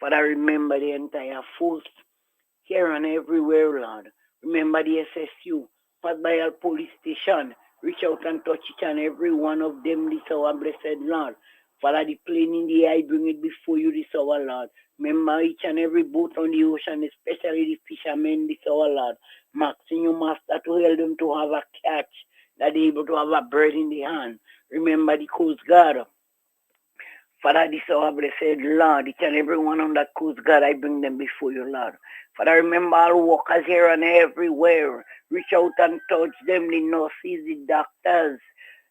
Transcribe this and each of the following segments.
Father, remember the entire force here and everywhere, Lord. Remember the SSU, pass by our police station, reach out and touch each and every one of them this our blessed Lord. Father, the plane in the air, bring it before you this our Lord. Remember each and every boat on the ocean, especially the fishermen this our Lord. Maxing you, Master, to help them to have a catch, that they able to have a bird in the hand. Remember the Coast Guard. Father, this our blessed Lord, each and every one on that coast, God, I bring them before you, Lord. Father, remember all workers here and everywhere. Reach out and touch them, the nurses, the doctors,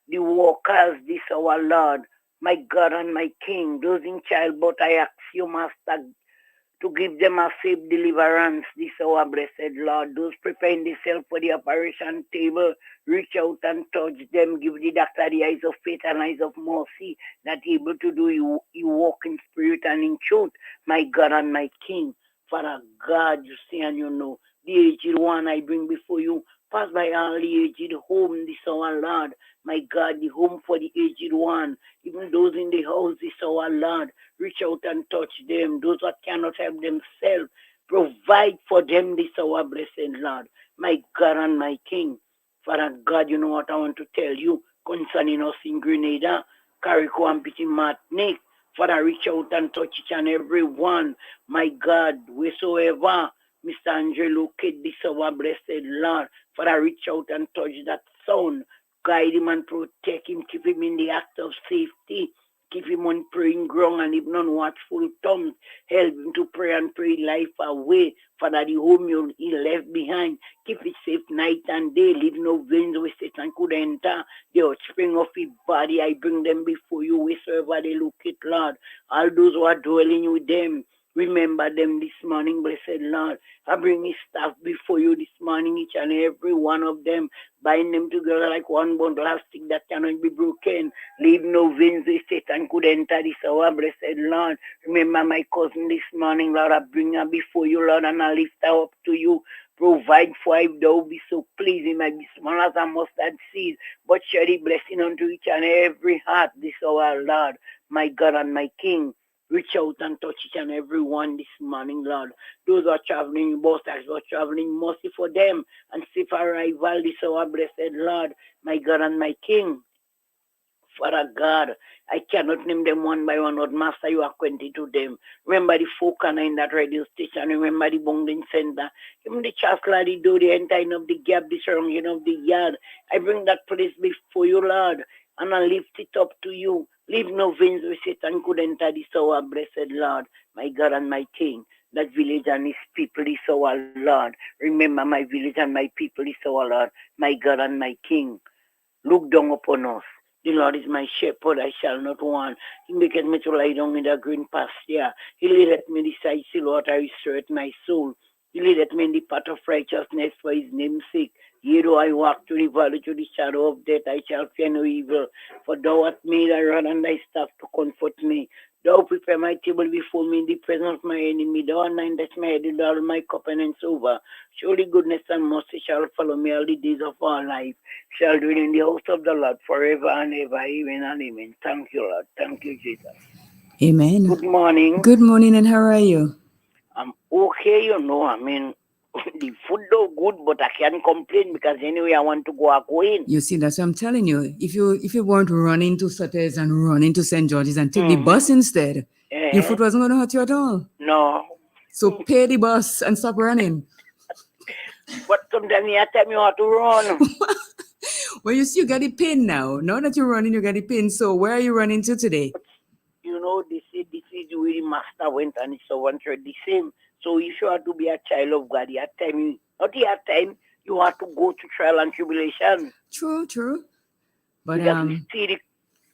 the workers, this our Lord, my God and my King, those in childbirth, I ask you, Master, to give them a safe deliverance, this our blessed Lord. Those preparing themselves for the operation table, reach out and touch them. Give the doctor the eyes of faith and eyes of mercy, that able to do you walk in spirit and in truth, my God and my King. Father God, you see and you know, the aged one I bring before you. Pass by all the aged home, this our Lord. My God, the home for the aged one. Even those in the house, this our Lord. Reach out and touch them. Those that cannot help themselves, provide for them this our blessed Lord. My God and my King. Father God, you know what I want to tell you concerning us in Grenada, Carrico and Petit Martinique. Father, reach out and touch each and every one. My God, wheresoever Mr. Andre locate this our blessed Lord. Father, reach out and touch that son. Guide him and protect him. Keep him in the act of safety. Keep him on praying ground and even on watchful tongues. Help him to pray and pray life away. Father, the home he left behind. Keep it safe night and day. Leave no veins where Satan could enter. The offspring of his body, I bring them before you, wheresoever they look it, Lord. All those who are dwelling with them, remember them this morning, blessed Lord. I bring his staff before you this morning, each and every one of them. Bind them together like one bundle of stick that cannot be broken. Leave no veins where Satan could enter this hour, blessed Lord. Remember my cousin this morning, Lord. I bring her before you, Lord, and I lift her up to you. Provide for her if thou be so pleased. It might be small as a mustard seed, but share the blessing unto each and every heart this hour, Lord. My God and my King. Reach out and touch each and every one this morning, Lord. Those who are traveling, both as who are traveling, mercy for them and safe arrival this our blessed Lord, my God and my King. Father God, I cannot name them one by one, Lord Master, you are acquainted to them. Remember the folk in that radio station, remember the bonding center, even the Chancellor, the door, the entire of the gap, the surrounding of the yard. I bring that place before you, Lord, and I lift it up to you. Leave no veins where Satan could enter this our blessed Lord, my God and my King. That village and his people is our Lord. Remember my village and my people is our Lord, my God and my King. Look down upon us. The Lord is my shepherd, I shall not want. He maketh me to lie down in the green pasture. He leadeth me beside still water, he restoreth my soul. He leadeth me in the path of righteousness for his name's sake. Yea, though I walk through the valley to the shadow of death, I shall fear no evil. For thou art made thy rod and thy staff to comfort me. Thou prepare my table before me in the presence of my enemy. Thou anointest my head with all my cup and it's over. Surely goodness and mercy shall follow me all the days of our life. Shall dwell in the house of the Lord forever and ever. Amen and amen. Thank you, Lord. Thank you, Jesus. Amen. Good morning. Good morning, and how are you? I'm okay, you know. I mean, the food though good, but I can't complain because anyway I want to go in. You see, that's what I'm telling you. If you weren't running to Sutter's and running to St. George's and take the bus instead, your foot wasn't going to hurt you at all. No. So pay the bus and stop running. But sometimes you have to tell me how to run. Well, you see, you got the pin now. Now that you're running, you got the pin. So where are you running to today? You know, this is the way the master went and his servant were the same. So if you have to be a child of God, you have time, not you have time, you have to go to trial and tribulation. True. But because we see the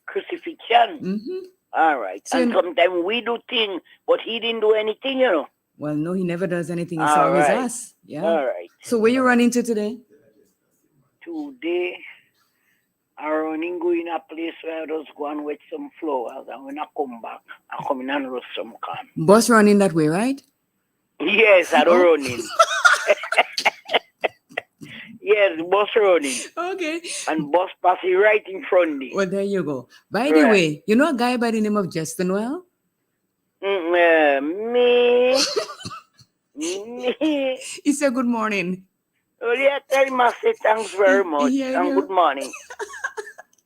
crucifixion. All right. So and sometimes we do things, but he didn't do anything, you know. Well, no, he never does anything. It's All always right. us. Yeah. All right. So where you running to today? Today, I'm running going a place where I just go and wet some flowers, and when I come back, I come in and roast some corn. Bus running that way, right? Yes, I'm running. Yes, bus running. Okay. And bus passing right in front of me. Well, there you go. By the way, you know a guy by the name of Justin Well? Me, say good morning? Only I tell him I say thanks very much Yeah, and yeah. good morning.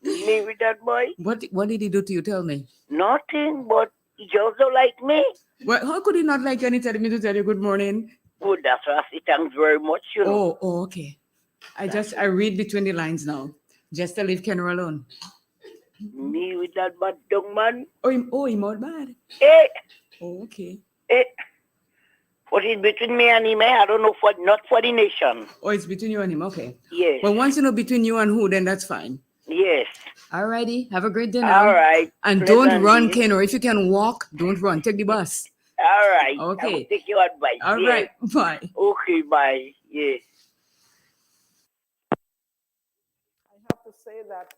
Me with that boy? What did he do to you? Tell me. Nothing, but he just don't like me. Well, how could he not like you and he telling me to tell you good morning? Oh, that's why I say thanks very much, you know. Oh, okay. I read between the lines now. Just to leave Kenra alone. Me with that bad dog man. He more bad. Eh, Oh, okay. eh. What is between me and him, I don't know, not for the nation. Oh, it's between you and him. Okay. Yes. Well, once you know between you and who, then that's fine. Yes. Alrighty. Have a great day All now. right. And Pleasant don't run, day. Ken, or if you can walk, don't run. Take the bus. All right. I will Okay. take your advice. All Yes. right. Bye. Okay, bye. Yes. I have to say that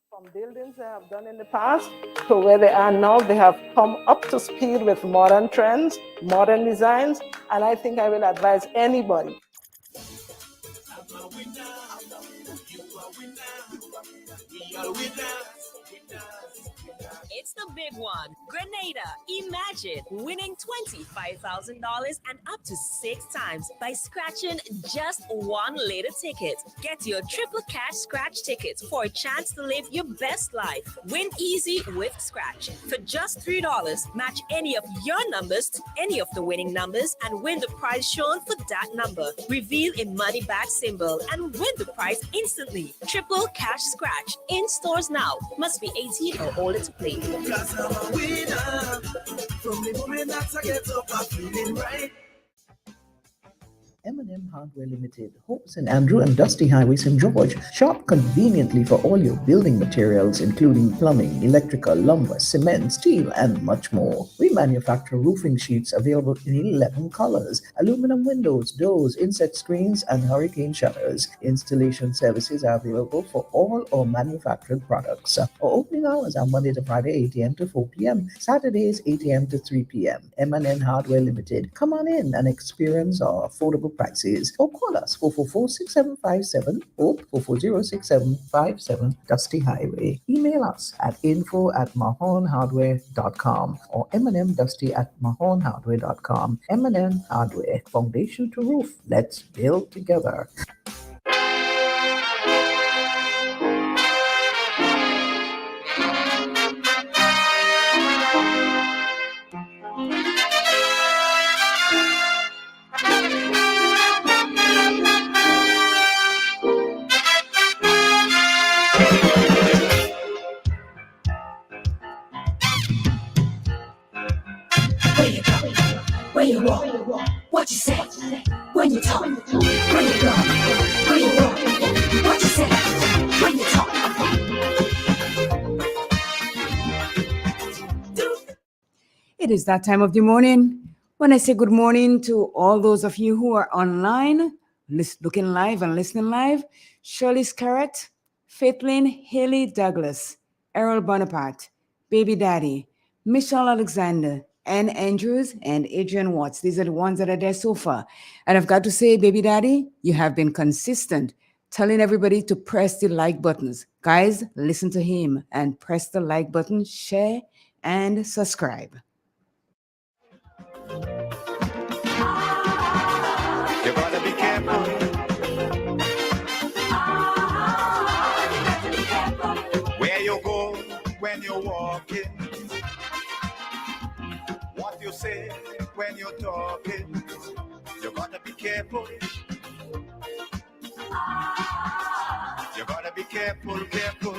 from buildings they have done in the past to where they are now, they have come up to speed with modern trends, modern designs, and I think I will advise anybody. It's the big one. Grenada. Imagine winning $25,000 and up to 6 times by scratching just one little ticket. Get your triple cash scratch tickets for a chance to live your best life. Win easy with Scratch. For just $3, match any of your numbers to any of the winning numbers and win the prize shown for that number. Reveal a money back symbol and win the prize instantly. Triple cash scratch. In stores now. Must be 18 or older to play. Cause I'm a winner. From the moment that I get up, I'm feeling right. M&M Hardware Limited, Hope St. Andrew and Dusty Highway, St. George. Shop conveniently for all your building materials, including plumbing, electrical, lumber, cement, steel, and much more. We manufacture roofing sheets available in 11 colors, aluminum windows, doors, inset screens, and hurricane shutters. Installation services are available for all our manufactured products. Our opening hours are Monday to Friday, 8 a.m. to 4 p.m., Saturdays, 8 a.m. to 3 p.m. M&M Hardware Limited. Come on in and experience our affordable prices, or call us 444-6757 or 440-6757 Dusty Highway. Email us at info@mahonhardware.com or mnmdusty@mahonhardware.com. M&M Hardware, foundation to roof. Let's build together. Where you walk, what you say, when you talk, where you go, where you walk, what you say, when you talk. It is that time of the morning when I say good morning to all those of you who are online, looking live and listening live. Shirley Scarrett, Faithlin Haley Douglas, Errol Bonaparte, Baby Daddy, Michelle Alexander, Ann Andrews, and Adrian Watts. These are the ones that are there so far. And I've got to say, Baby Daddy, you have been consistent, telling everybody to press the like buttons. Guys, listen to him and press the like button, share, and subscribe. You gotta be careful. Where you go when you're walking. What you say when you're talking. You gotta be careful. You gotta be careful, careful.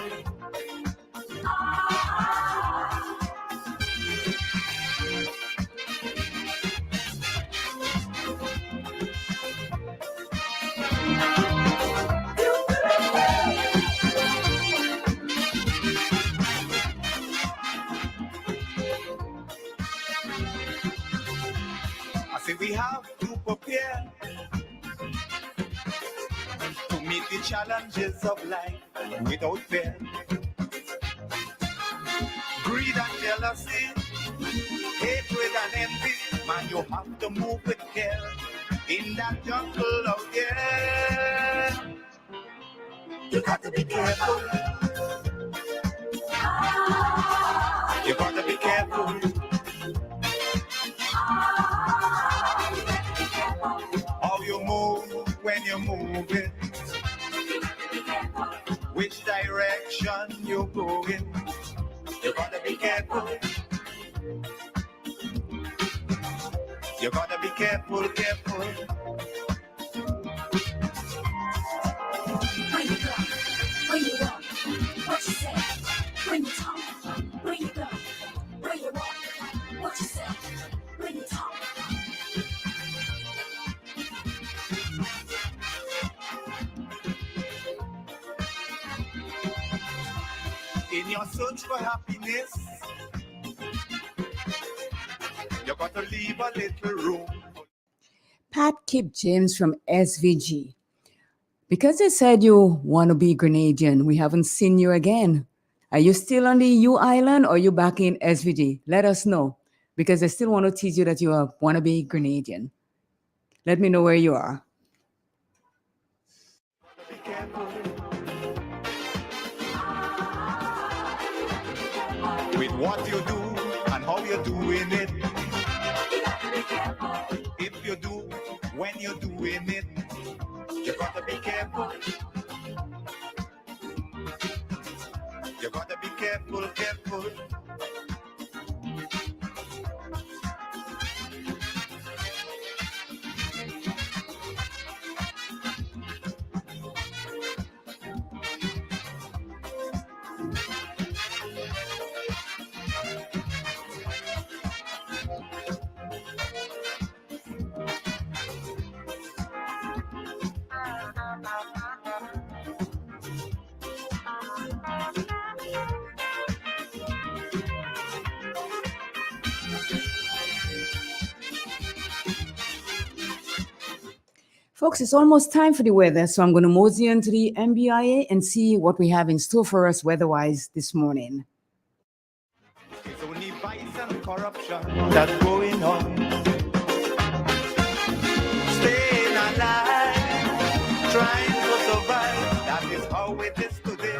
I say we have to prepare to meet the challenges of life without fear. Greed and jealousy, hatred and envy, man, you have to move with care in that jungle out there. You got to be careful. You got to be careful. How you move direction you're going. You gotta be careful. You gotta be careful, careful. When you go, when you walk, what you say, when you talk, when you go, when you walk, what you say, when you talk. In your search for happiness, you gotta leave a little room. Pat Kip James from SVG. Because you said you want to be Grenadian, we haven't seen you again. Are you still on the U Island or are you back in SVG? Let us know. Because I still want to teach you that you want to be Grenadian. Let me know where you are. Be careful with what you do and how you're doing it. If you do, when you're doing it, you gotta be careful. You gotta be careful, careful. Folks, it's almost time for the weather, so I'm going to mosey into the MBIA and see what we have in store for us weather-wise this morning. It's only vice and corruption that's going on. Staying alive, trying to survive. That is how it is today.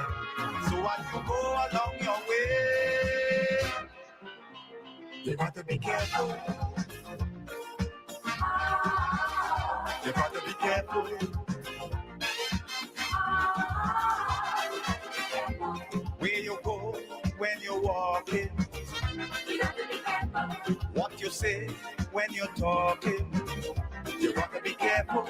So as you go along your way, you got to be careful. You got to be careful. Where you go when you're walking. What you say when you're talking. You got to be careful.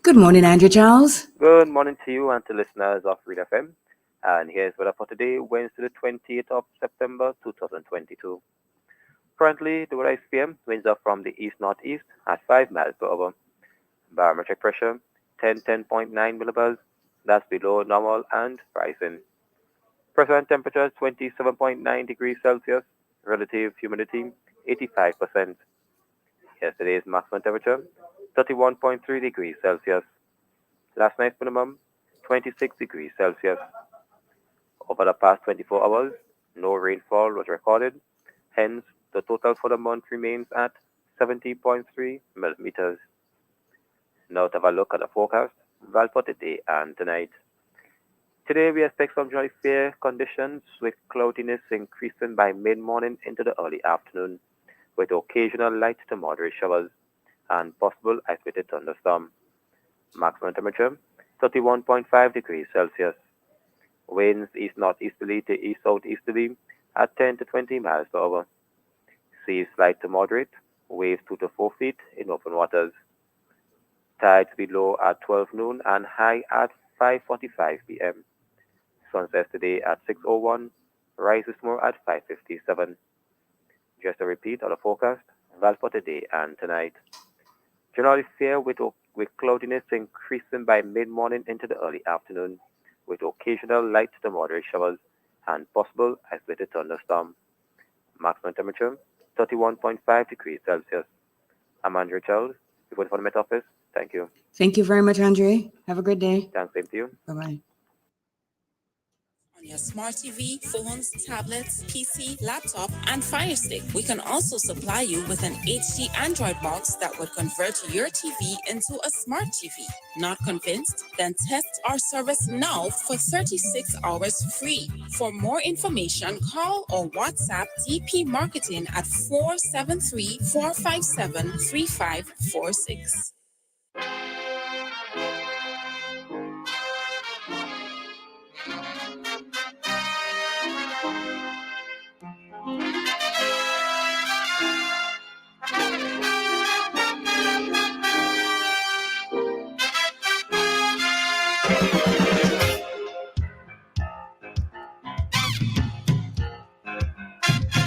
Good morning, Andrew Charles. Good morning to you and to listeners of Read FM. And here's weather for today, Wednesday, the 20th of September, 2022. Currently, the weather is PM, winds are from the east-northeast at 5 miles per hour. Barometric pressure, 10.9 millibars, that's below normal and rising. Present temperature, 27.9 degrees Celsius, relative humidity, 85%. Yesterday's maximum temperature, 31.3 degrees Celsius. Last night's minimum, 26 degrees Celsius. Over the past 24 hours, no rainfall was recorded. Hence, the total for the month remains at 70.3 millimeters. Now to have a look at the forecast, well for today and tonight. Today we expect some dry fair conditions with cloudiness increasing by mid-morning into the early afternoon, with occasional light to moderate showers and possible isolated thunderstorm. Maximum temperature, 31.5 degrees Celsius. Winds east-northeasterly to east-southeasterly at 10 to 20 miles per hour. Seas slight to moderate, waves 2 to 4 feet in open waters. Tides below at 12 noon and high at 5:45 p.m. Sunset today at 6:01, rises tomorrow at 5:57. Just a repeat of the forecast, well for today and tonight. Generally fair with cloudiness increasing by mid-morning into the early afternoon, with occasional light to moderate showers and possible isolated thunderstorm. Maximum temperature, 31.5 degrees Celsius. I'm Andrew Charles, reporting for the Met Office. Thank you. Thank you very much, Andre. Have a great day. Thanks, same to you. Bye-bye. On your smart TV, phones, tablets, PC, laptop, and Fire Stick. We can also supply you with an HD Android box that would convert your TV into a smart TV. Not convinced? Then test our service now for 36 hours free. For more information, call or WhatsApp DP Marketing at 473-457-3546.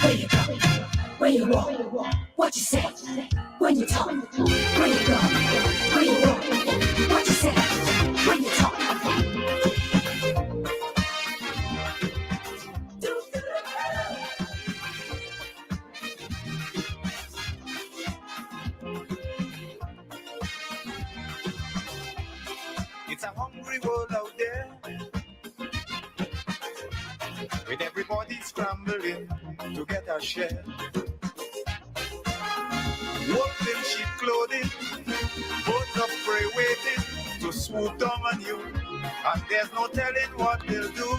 Where you go? Where you walk? What you say? When you talk? Where you go? Where you walk? What you say? When you talk? It's a hungry world out there, with everybody scrambling to get a share. Wolves in sheep clothing, birds of prey waiting to swoop down on you, and there's no telling what they'll do.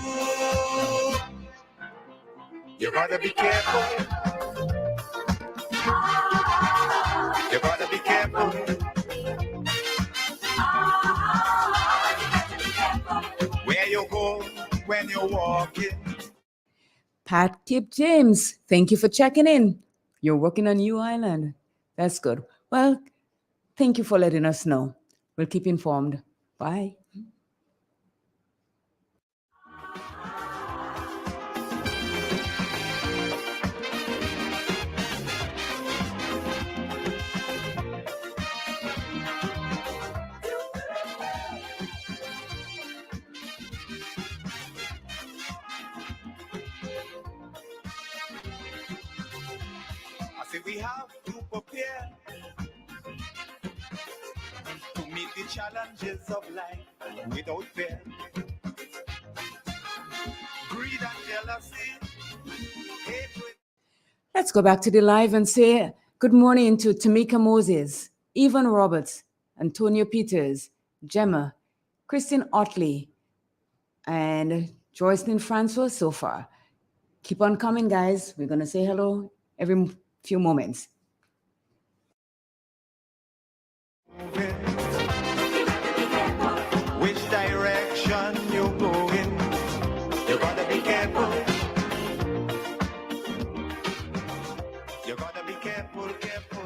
You gotta be careful. You gotta be careful. Where you go when you're walking. Pat Kip James, thank you for checking in. You're working on New Island. That's good. Well, thank you for letting us know. We'll keep informed. Bye. I say we have to prepare to meet the challenges of life without fear. Greed and jealousy, hatred. Let's go back to the live and say good morning to Tamika Moses, Evan Roberts, Antonio Peters, Gemma, Christine Otley, and Joycelyn Francois so far. Keep on coming, guys. We're going to say hello every few moments. Which direction you going? You gotta be careful. You gotta be careful, careful.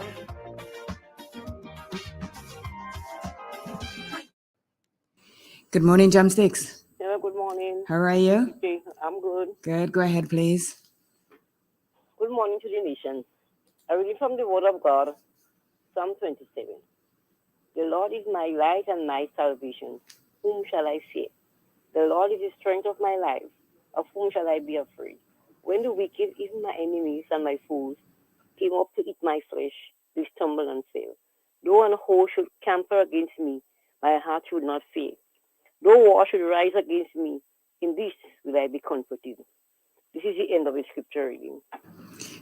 Good morning, Jamsticks. Yeah, good morning. How are you? Okay, I'm good. Good. Go ahead, please. Good morning to the nation. I read from the Word of God, Psalm 27. The Lord is my light and my salvation. Whom shall I fear? The Lord is the strength of my life. Of whom shall I be afraid? When the wicked, even my enemies and my foes, came up to eat my flesh, they stumble and fail. Though an host should camper against me, my heart should not fear. Though war should rise against me, in this will I be comforted. This is the end of the scripture reading.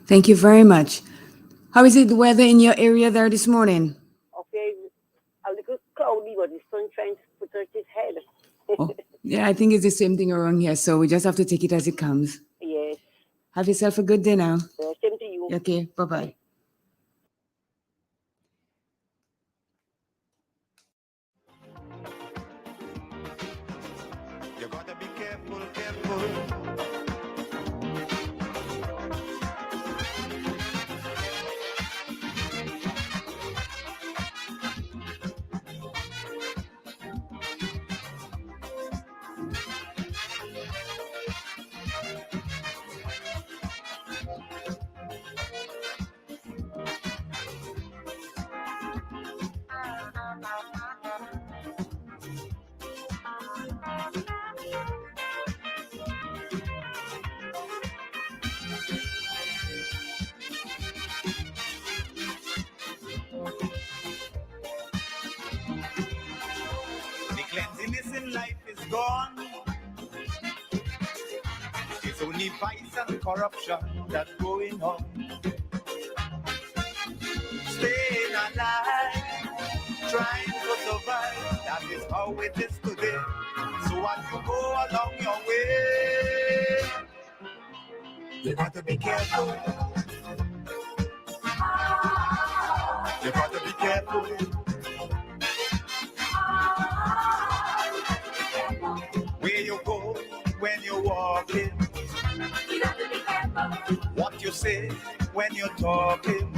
Thank you very much. How is it the weather in your area there this morning? Okay, a little cloudy, but the sun trying to put out his head. Oh, yeah, I think it's the same thing around here, so we just have to take it as it comes. Yes. Have yourself a good day now. Same to you. Okay, bye-bye. You gotta be careful, careful. The cleanliness in life is gone. It's only vice and corruption that's going on. Staying alive, trying to survive. That is how it is today. So as you go along your way, you got to be careful. You got to be careful. Where you go when you're walking. What you say when you're talking,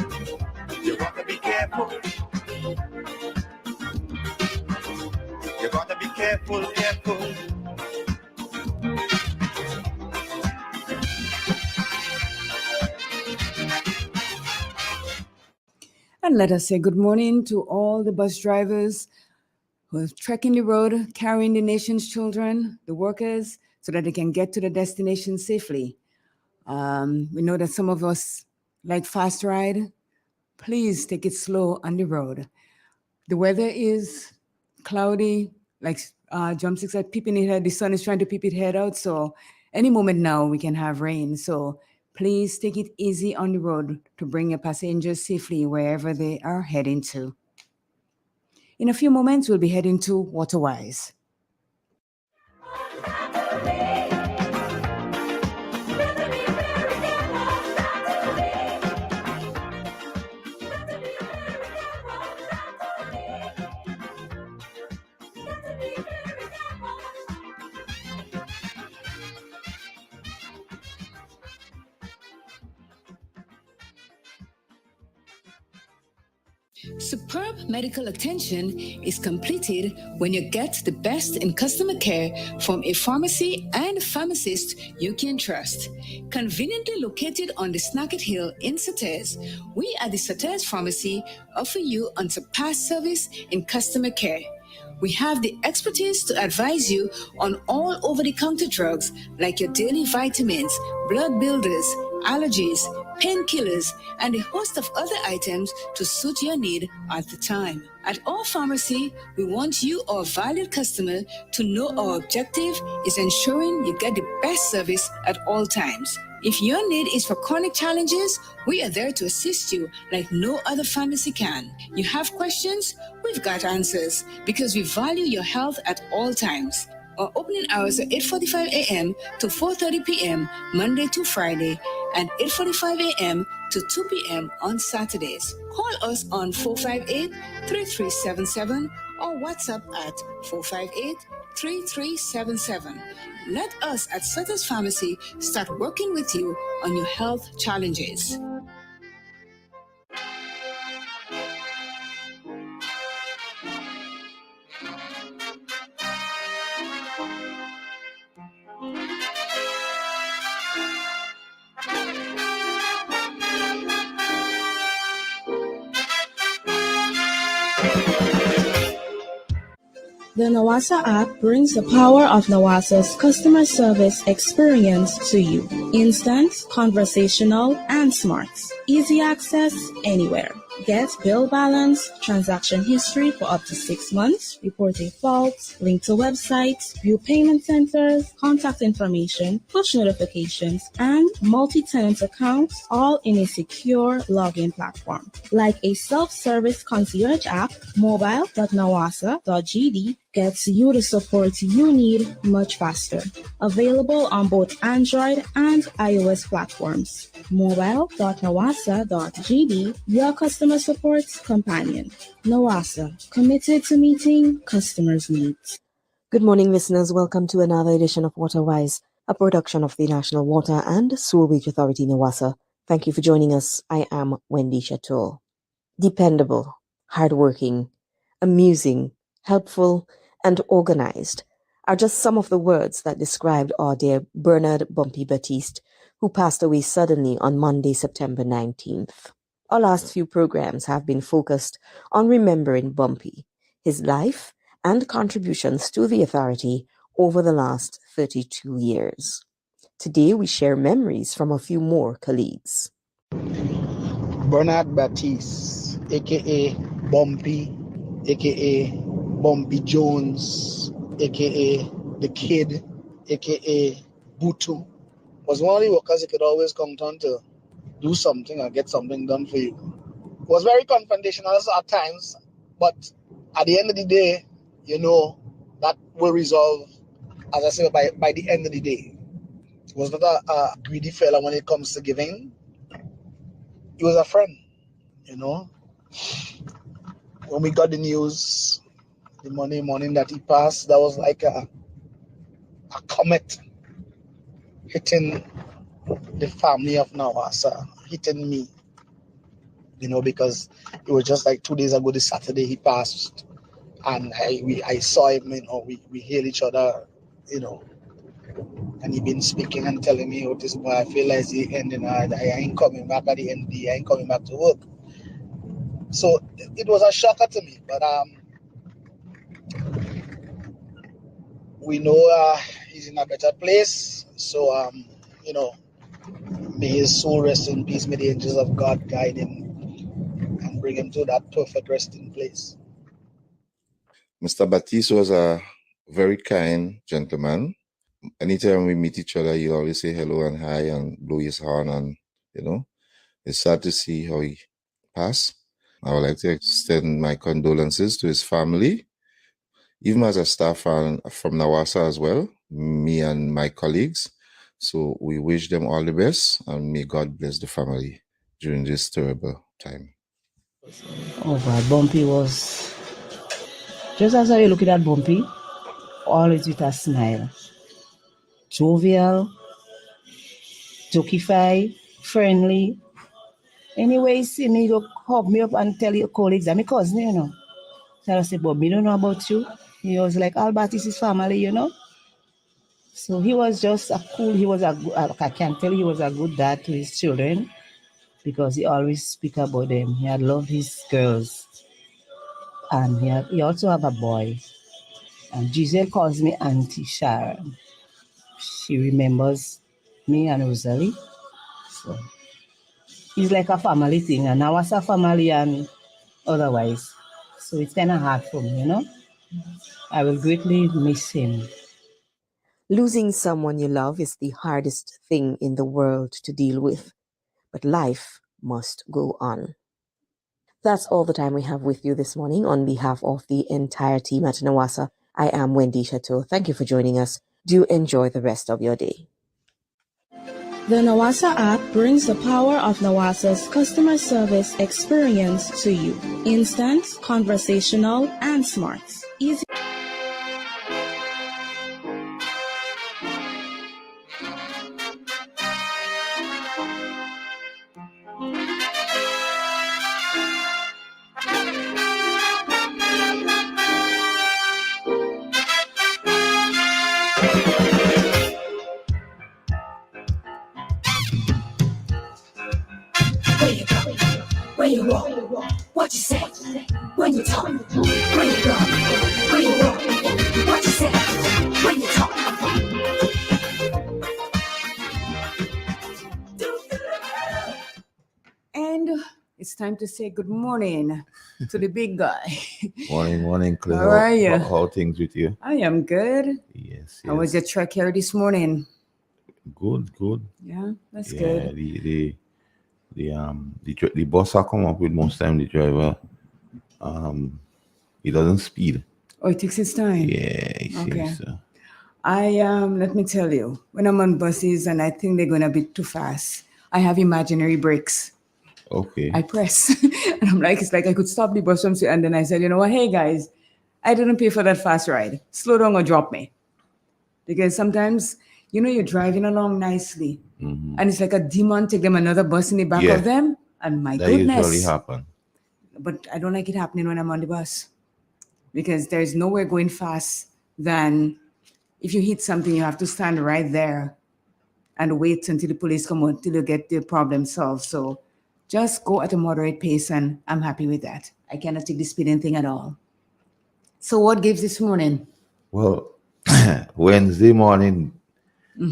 you gotta be careful. You gotta be careful, careful. And let us say good morning to all the bus drivers who are trekking the road, carrying the nation's children, the workers, so that they can get to the destination safely. We know that some of us like fast ride. Please take it slow on the road. The weather is cloudy, like Jumpstick said, peeping it head. The sun is trying to peep its head out. So any moment now we can have rain. So please take it easy on the road to bring your passengers safely wherever they are heading to. In a few moments, we'll be heading to Waterwise. Superb medical attention is completed when you get the best in customer care from a pharmacy and pharmacist you can trust. Conveniently located on the Snacket Hill in Sates, we at the Sates Pharmacy offer you unsurpassed service in customer care. We have the expertise to advise you on all over-the-counter drugs like your daily vitamins, blood builders, allergies, painkillers, and a host of other items to suit your need at the time. At our pharmacy, we want you, our valued customer, to know our objective is ensuring you get the best service at all times. If your need is for chronic challenges, we are there to assist you like no other pharmacy can. You have questions? We've got answers because we value your health at all times. Our opening hours are 8:45 a.m. to 4:30 p.m. Monday to Friday and 8:45 a.m. to 2 p.m. on Saturdays. Call us on 458-3377 or WhatsApp at 458-3377. Let us at Sutter's Pharmacy start working with you on your health challenges. The Nawasa app brings the power of Nawasa's customer service experience to you. Instant, conversational, and smart. Easy access anywhere. Get bill balance, transaction history for up to 6 months, reporting faults, link to websites, view payment centers, contact information, push notifications, and multi-tenant accounts, all in a secure login platform. Like a self-service concierge app, mobile.nawasa.gd gets you the support you need much faster. Available on both Android and iOS platforms. Mobile.nawasa.gd, your customer support companion. Nawasa, committed to meeting customers' needs. Good morning, listeners. Welcome to another edition of Waterwise, a production of the National Water and Sewerage Authority, Nawasa. Thank you for joining us. I am Wendy Chateau. Dependable, hardworking, amusing, helpful, and organized are just some of the words that described our dear Bernard Bumpy Baptiste, who passed away suddenly on Monday, September 19th. Our last few programs have been focused on remembering Bumpy, his life, and contributions to the authority over the last 32 years. Today, we share memories from a few more colleagues. Bernard Baptiste, aka Bumpy, aka Bumpy Jones, aka The Kid, aka Butu, was one of the workers you could always count on to do something or get something done for you. It was very confrontational at times, but at the end of the day, that will resolve, as I said, by the end of the day. He was not a greedy fella when it comes to giving. He was a friend, When we got the news, the Monday morning that he passed, that was like a comet hitting the family of Nawasa hitting me, because it was just like 2 days ago, this Saturday, he passed. And I saw him, we hail each other, and he been speaking and telling me, oh, this boy, I feel like the end, I ain't coming back at the end, I ain't coming back to work. So it was a shocker to me, but we know he's in a better place. So may his soul rest in peace. May the angels of God guide him and bring him to that perfect resting place. Mr. Baptiste was a very kind gentleman. Anytime we meet each other, he always say hello and hi and blow his horn, and it's sad to see how he passed. I would like to extend my condolences to his family, even as a staff from Nawasa as well, me and my colleagues. So we wish them all the best, and may God bless the family during this terrible time. Oh God, Bumpy was, just as I look at Bumpy, always with a smile. Jovial, jokify, friendly. Anyway, see me, you hug me up and tell your colleagues, I'm my cousin, So I said, but me don't know about you. He was like, Albert is his family, So he was just I can tell he was a good dad to his children because he always speak about them. He had loved his girls. And he also have a boy. And Giselle calls me Auntie Sharon. She remembers me and Rosalie. So it's like a family thing. And now it's a family and otherwise. So it's kind of hard for me, I will greatly miss him. Losing someone you love is the hardest thing in the world to deal with, but life must go on. That's all the time we have with you this morning. On behalf of the entire team at Nawasa, I am Wendy Chateau. Thank you for joining us. Do enjoy the rest of your day. The Nawasa app brings the power of Nawasa's customer service experience to you. Instant, conversational, and smart. Easy. Where you go? Where you walk? What you say? When you talk? Where you go? Where you walk? What you say? When you talk? And it's time to say good morning to the big guy. Morning, Claire. How are you? How things with you? I am good. Yes. How was your trek here this morning? Good. Yeah, that's Yeah, good. the bus I come up with most time the driver, he doesn't speed. Oh, it takes its time. Yeah, he seems to. Let me tell you, when I'm on buses and I think they're gonna be too fast, I have imaginary brakes. Okay. I press and I'm like, it's like I could stop the bus and then I said, you know what, hey guys, I didn't pay for that fast ride. Slow down or drop me. Because sometimes, you're driving along nicely and it's like a demon take them another bus in the back of them. And my that goodness. usually happen. But I don't like it happening when I'm on the bus because there's nowhere going fast than if you hit something, you have to stand right there and wait until the police come out till you get the problem solved. So just go at a moderate pace and I'm happy with that. I cannot take the speeding thing at all. So what gives this morning? Well, Wednesday morning,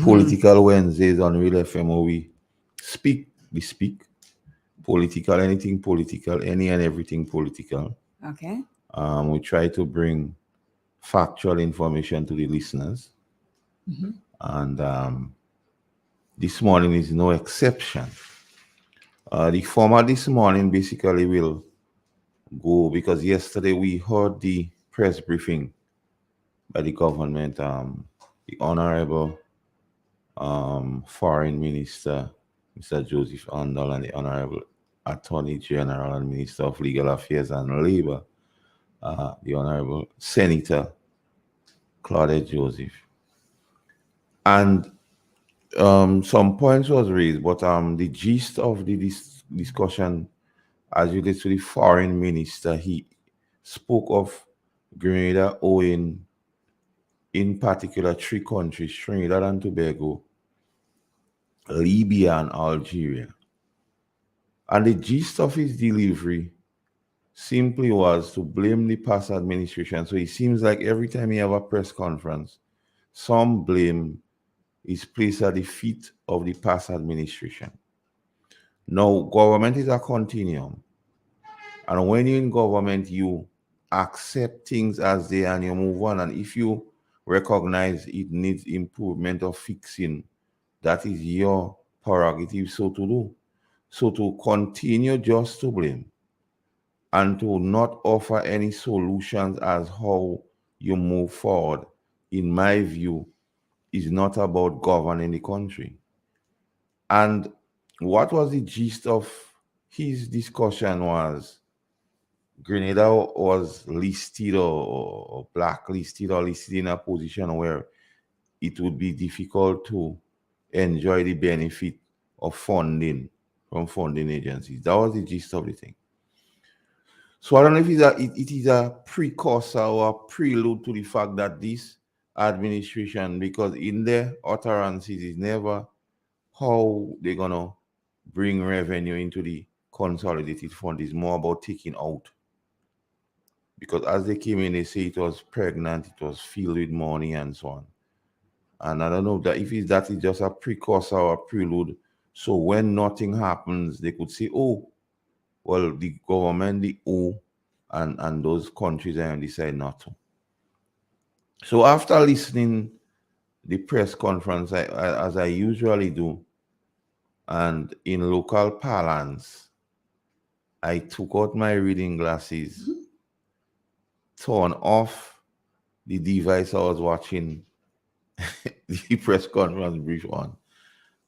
political Wednesdays on Real FM, where we speak political, anything political, any and everything political. Okay. We try to bring factual information to the listeners. And this morning is no exception. The format this morning basically will go because yesterday we heard the press briefing by the government, the Honorable Foreign Minister, Mr. Joseph Andal, and the Honorable Attorney General and Minister of Legal Affairs and Labor, the Honorable Senator Claudette Joseph. And some points was raised, but the gist of the discussion as relates to the foreign minister, he spoke of Grenada owing, in particular, three countries: Trinidad and Tobago, Libya, and Algeria. And the gist of his delivery simply was to blame the past administration. So it seems like every time he have a press conference, some blame is placed at the feet of the past administration. Now, government is a continuum. And when you're in government, you accept things as they are and you move on. And if you recognize it needs improvement or fixing, that is your prerogative so to do. So to continue just to blame and to not offer any solutions as how you move forward, in my view, is not about governing the country. And what was the gist of his discussion was Grenada was listed or blacklisted or listed in a position where it would be difficult to enjoy the benefit of funding from funding agencies. That was the gist of the thing. So I don't know if it is a precursor or a prelude to the fact that this administration, because in their utterances is never how they're gonna bring revenue into the consolidated fund, is more about taking out. Because as they came in, they say it was pregnant, it was filled with money and so on. And I don't know that if that is just a precursor or a prelude. So when nothing happens, they could say, oh, well, the government, the O, and those countries and decide not to. So after listening the press conference, as I usually do, and in local parlance, I took out my reading glasses, turn off the device I was watching the press conference brief on,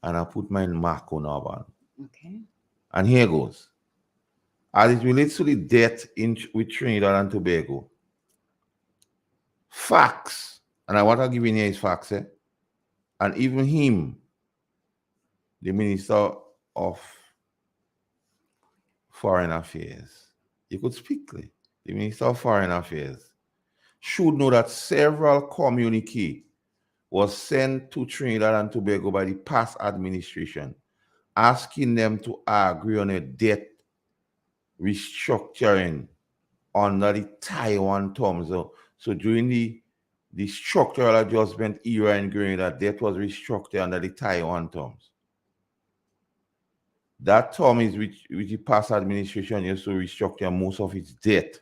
and I put my Mac on. Okay. And here goes. As it relates to the debt with Trinidad and Tobago, facts, and I want to give you here is facts, and even him, the Minister of Foreign Affairs, he could speak clearly. The Minister of Foreign Affairs should know that several communiques was sent to Trinidad and Tobago by the past administration, asking them to agree on a debt restructuring under the Taiwan terms. So during the structural adjustment era in Grenada, debt was restructured under the Taiwan terms. That term is which the past administration used to restructure most of its debt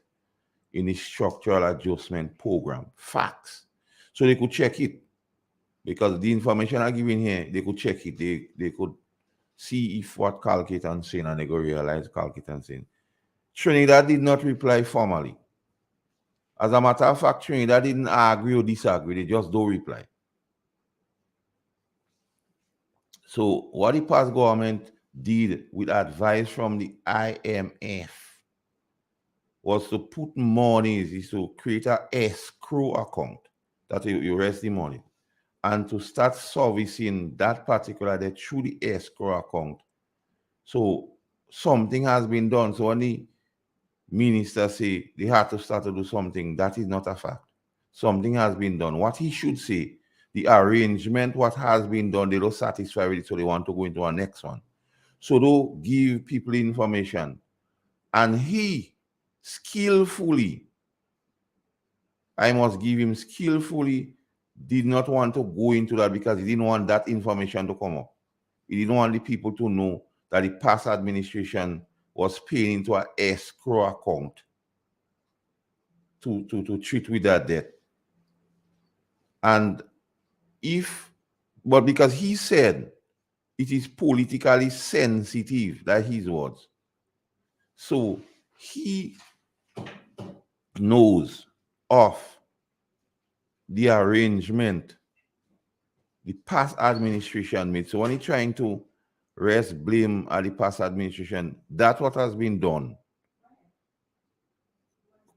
in the structural adjustment program. Facts. So they could check it. Because the information I'm giving here, they could check it. They could see if what Calcatan saying, and they go realize Calcatan saying. Trinidad did not reply formally. As a matter of fact, Trinidad didn't agree or disagree. They just don't reply. So what the past government did with advice from the IMF was to put monies, is to create an escrow account that you rest the money, and to start servicing that particular debt through the escrow account. So something has been done. So when the minister say they had to start to do something, that is not a fact. Something has been done. What he should say, the arrangement, what has been done, they don't satisfy with it, so they want to go into our next one. So they'll give people information. And he skillfully, I must give him skillfully, did not want to go into that because he didn't want that information to come up. He didn't want the people to know that the past administration was paying into an escrow account to treat with that debt. And but because he said it is politically sensitive, that his words. So he knows of the arrangement the past administration made. So when he's trying to rest blame at the past administration, that's what has been done.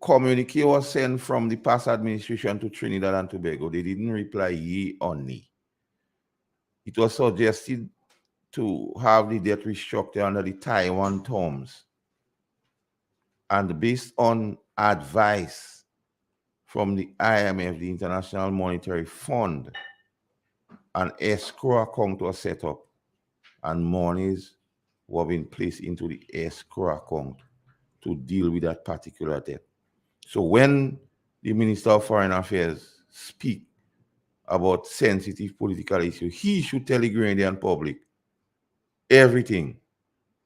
Communique was sent from the past administration to Trinidad and Tobago. They didn't reply ye or nay. it was suggested to have the debt restructured under the Taiwan terms. And based on advice from the IMF, the International Monetary Fund, an escrow account was set up and monies were being placed into the escrow account to deal with that particular debt. So when the Minister of Foreign Affairs speak about sensitive political issues, he should tell the Grenadian public everything.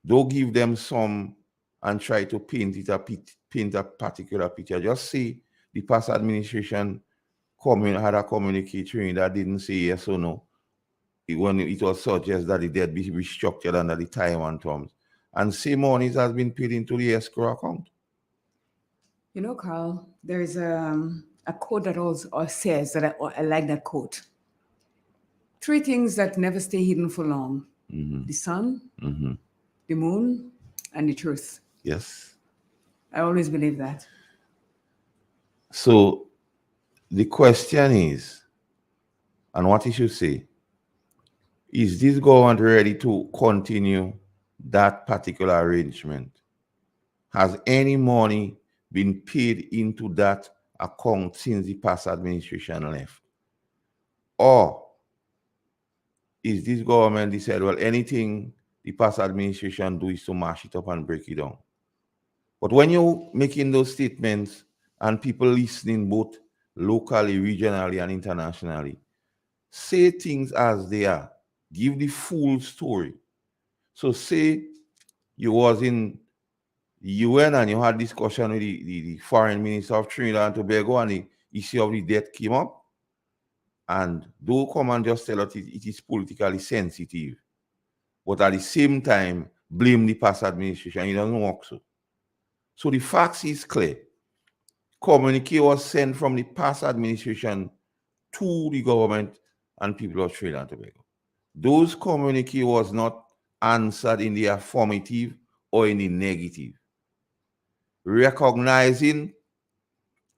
Don't give them some and try to paint a particular picture. Just say the past administration had a communique that didn't say yes or no. When it was suggested that the debt be restructured under the Taiwan terms. And say monies has been paid into the escrow account. You know, Carl, there is a quote that also says that I like that quote. 3 things that never stay hidden for long. Mm-hmm. The sun, Mm-hmm. the moon, and the truth. Yes. I always believe that. So the question is, and what you should say, is this government ready to continue that particular arrangement? Has any money been paid into that account since the past administration left? Or is this government decided, well, anything the past administration do is to mash it up and break it down? But when you're making those statements and people listening both locally, regionally, and internationally, say things as they are. Give the full story. So say you was in UN and you had discussion with the foreign minister of Trinidad and Tobago and the issue of the debt came up. And don't come and just tell us it is politically sensitive. But at the same time, blame the past administration. It doesn't work so. So the facts is clear. Communique was sent from the past administration to the government and people of Trinidad and Tobago. Those communique was not answered in the affirmative or in the negative. Recognizing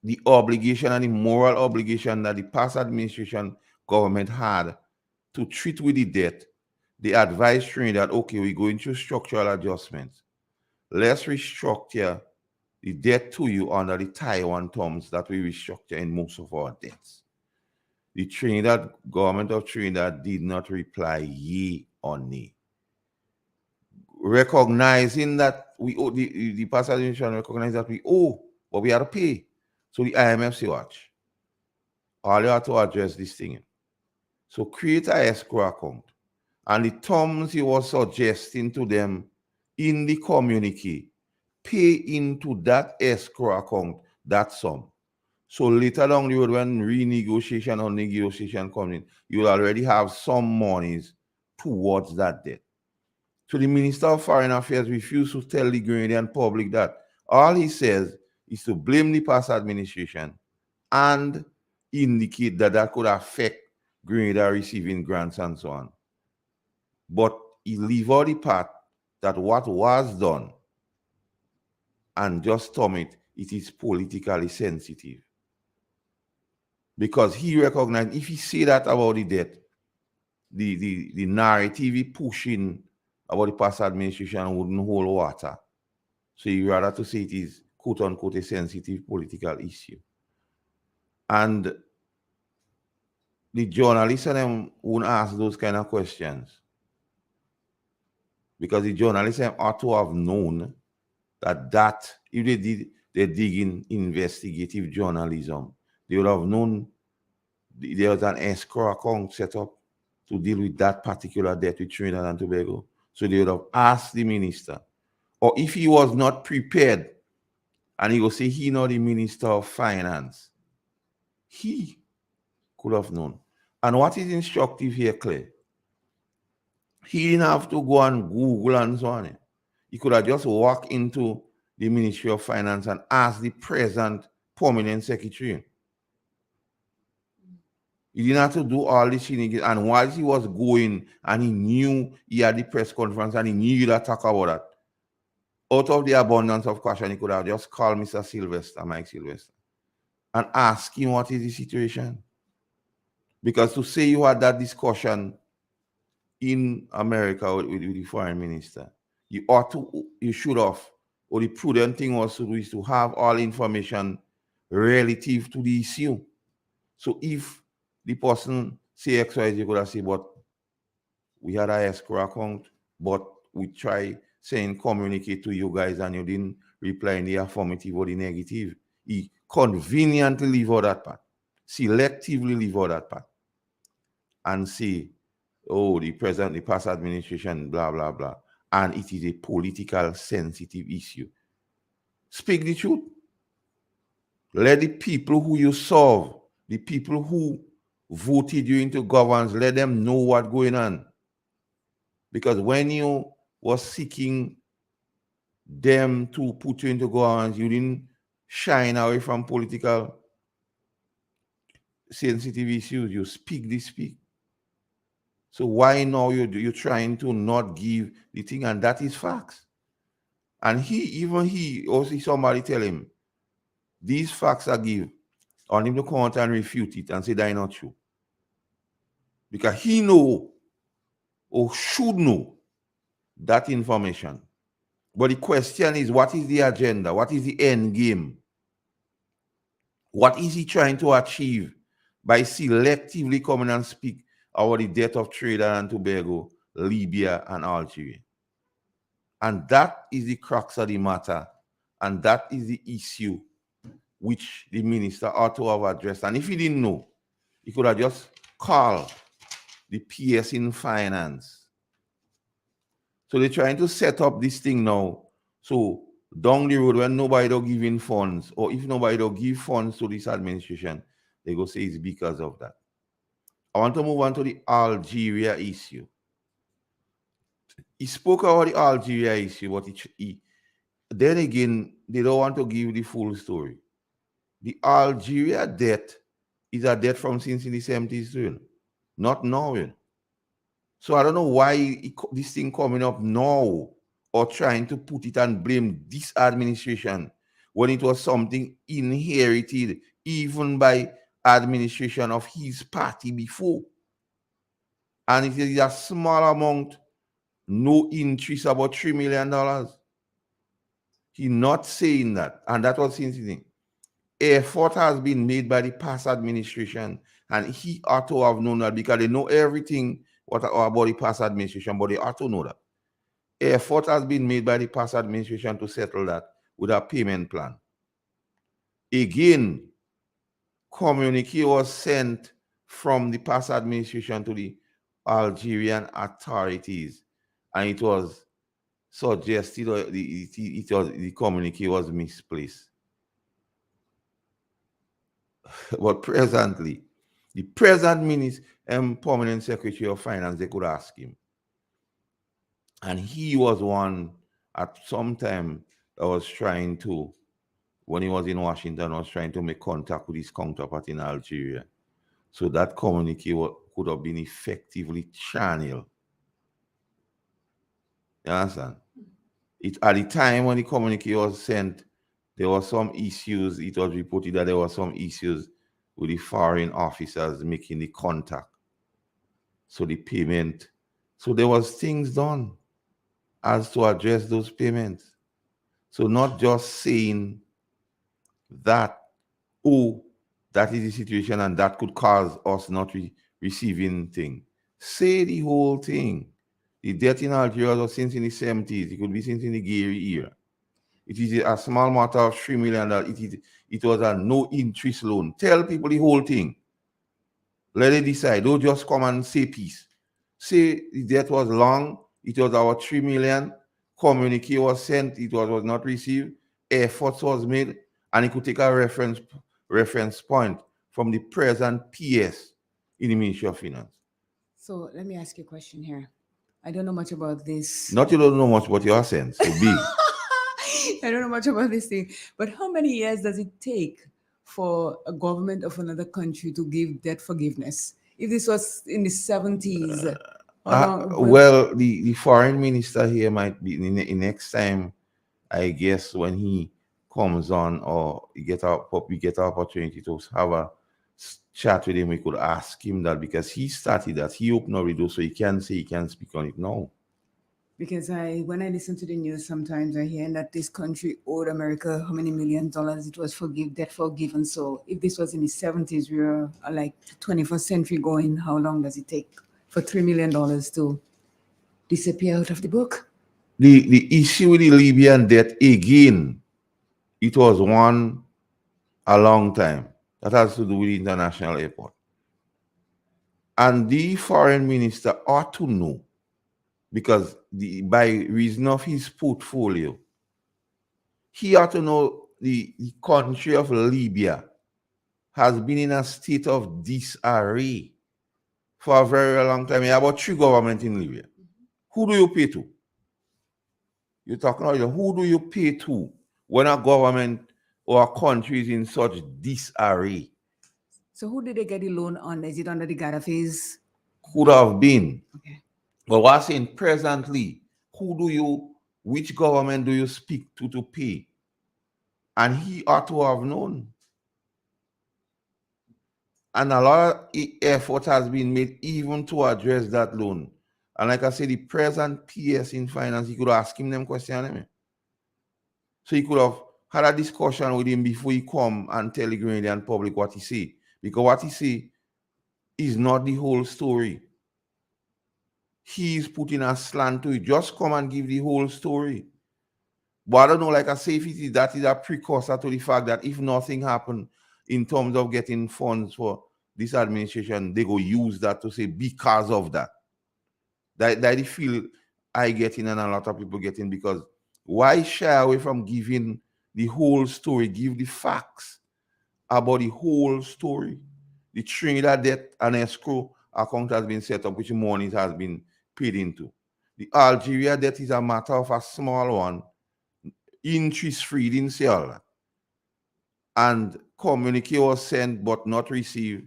the obligation and the moral obligation that the past administration government had to treat with the debt, they advised Trinidad, okay, we're going through structural adjustments. Let's restructure the debt to you under the Taiwan terms that we restructure in most of our debts. The Trinidad government of Trinidad did not reply yea or nay. Recognizing that we owe, the past administration recognized that we owe, but we have to pay. So the IMF say, watch, all you have to address this thing. So create an escrow account. And the terms he was suggesting to them in the communique, pay into that escrow account that sum. So later down the road, when renegotiation or negotiation comes in, you will already have some monies towards that debt. So the Minister of Foreign Affairs refused to tell the Grenadian public that. All he says is to blame the past administration and indicate that that could affect Grenada receiving grants and so on. But he leave out the part that what was done and just term it is politically sensitive. Because he recognized if he say that about the debt, the narrative he pushing about the past administration wouldn't hold water. So he rather to say it is quote unquote a sensitive political issue. And the journalists and them won't ask those kind of questions. Because the journalists ought to have known that if they did their digging investigative journalism, they would have known there was an escrow account set up to deal with that particular debt with Trinidad and Tobago. So they would have asked the minister. Or if he was not prepared, and he will say he not the Minister of Finance, he could have known. And what is instructive here, Claire? He didn't have to go and Google and so on. He could have just walked into the Ministry of Finance and asked the present permanent secretary. He didn't have to do all this thing. And while he was going and he knew he had the press conference and he knew he'd talk about that, out of the abundance of caution, he could have just called Mr. Sylvester, Mike Sylvester, and ask him what is the situation. Because to say you had that discussion in America with the foreign minister. You should have, or the prudent thing was to do is to have all information relative to the issue. So if the person say XYZ, you could have said, but we had a escrow account, but we try saying communicate to you guys and you didn't reply in the affirmative or the negative. He conveniently leave out that part. Selectively leave out that part. And say, oh, the past administration, blah, blah, blah. And it is a political sensitive issue. Speak the truth. Let the people who you serve, the people who voted you into governance, let them know what's going on. Because when you was seeking them to put you into governance, you didn't shine away from political sensitive issues. You speak. So why now you're trying to not give the thing? And that is facts. And he also somebody tell him, these facts are give. On him to come out and refute it and say that is not true. Because he know or should know that information. But the question is, what is the agenda? What is the end game? What is he trying to achieve by selectively coming and speak about the death of Trinidad and Tobago, Libya, and Algeria? And that is the crux of the matter. And that is the issue which the minister ought to have addressed. And if he didn't know, he could have just called the PS in finance. So they're trying to set up this thing now. So down the road, when nobody don't give in funds, or if nobody don't give funds to this administration, they go say it's because of that. I want to move on to the Algeria issue. He spoke about the Algeria issue, but then again, they don't want to give the full story. The Algeria debt is a debt from since in the 70s, not now. So I don't know why this thing coming up now or trying to put it and blame this administration when it was something inherited even by administration of his party before. And it is a small amount, no interest, about $3 million. He's not saying that. And that was his thing. Effort has been made by the past administration, and he ought to have known that because they know everything about the past administration, but they ought to know that. Effort has been made by the past administration to settle that with a payment plan. Again, communique was sent from the past administration to the Algerian authorities, and it was suggested the communique was misplaced. But presently, the present minister and permanent secretary of finance, they could ask him. And he was one at some time that was trying to, when he was in Washington, was trying to make contact with his counterpart in Algeria. So that communique could have been effectively channeled. You understand? At the time when the communique was sent, there were some issues. It was reported that there were some issues with the foreign officers making the contact. So the payment. So there was things done as to address those payments. So not just saying that, oh, that is the situation and that could cause us not receiving thing. Say the whole thing. The debt in Algeria was since in the 70s. It could be since in the Gary era. It is a small matter of $3 million. It was a no interest loan. Tell people the whole thing. Let it decide. Don't just come and say peace. Say the debt was long. It was our $3 million. Communique was sent. It was not received. Efforts was made. And it could take a reference point from the present PS in the Ministry of Finance. So let me ask you a question here. I don't know much about this. Not you don't know much, but your sense. So big. I don't know much about this thing. But how many years does it take for a government of another country to give debt forgiveness? If this was in the 70s, well, the foreign minister here might be in next time, I guess, when he comes on or we get our opportunity to have a chat with him, we could ask him that because he started that. He opened up the door, so he can say he can speak on it now. Because when I listen to the news, sometimes I hear that this country owed America how many $1 million it was debt forgiven. So if this was in the 70s, we were like 21st century going. How long does it take for $3 million to disappear out of the book? The issue with the Libyan debt again, it was one a long time. That has to do with the international airport. And the foreign minister ought to know, because by reason of his portfolio, he ought to know the country of Libya has been in a state of disarray for a very long time. You have about 3 governments in Libya. Who do you pay to? You're talking about who do you pay to when a government or a country is in such disarray? So who did they get the loan on? Is it under the Gaddafi's? Could have been. Okay. But what I'm saying presently, which government do you speak to pay? And he ought to have known. And a lot of effort has been made even to address that loan. And like I said, the present PS in finance, he could ask him them questions. So he could have had a discussion with him before he come and tell the Grenadian public what he say. Because what he say is not the whole story. He's putting a slant to it. Just come and give the whole story. But I don't know, like I say, that is a precursor to the fact that if nothing happened in terms of getting funds for this administration, they go use that to say because of that. That they feel I get in and a lot of people get in, because why shy away from giving the whole story, give the facts about the whole story? The Trinidad debt and escrow account has been set up, which money has been paid into. The Algeria debt is a matter of a small one, interest-free, didn't say all that. And communique was sent but not received.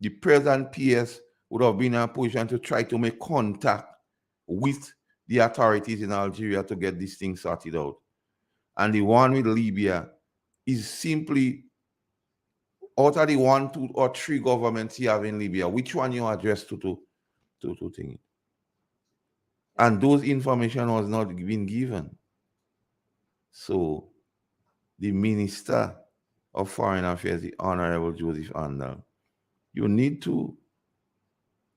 The present PS would have been in a position to try to make contact with the authorities in Algeria to get this thing sorted out. And the one with Libya is simply, out of the 1, 2, or 3 governments you have in Libya, which one you address to thing? And those information was not been given. So the Minister of Foreign Affairs, the Honorable Joseph Andal, you need to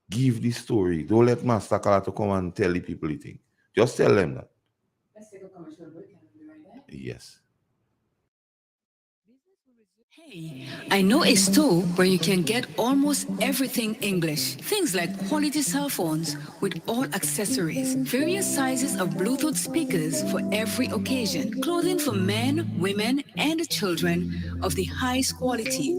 give the story. Don't let Master Kala to come and tell the people the thing. Just tell them that. Let's take a commercial break and we'll be right back. Yes. Hey, I know a store where you can get almost everything English. Things like quality cell phones with all accessories, various sizes of Bluetooth speakers for every occasion, clothing for men, women, and children of the highest quality,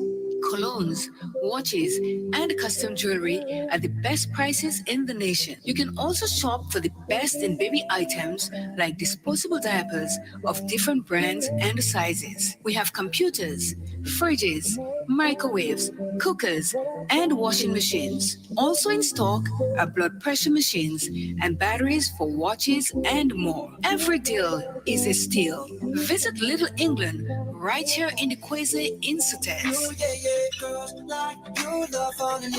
colognes, watches, and custom jewelry at the best prices in the nation. You can also shop for the best in baby items like disposable diapers of different brands and sizes. We have computers, fridges, microwaves, cookers, and washing machines. Also in stock are blood pressure machines and batteries for watches and more. Every deal is a steal. Visit Little England right here in the Kwese Insutex.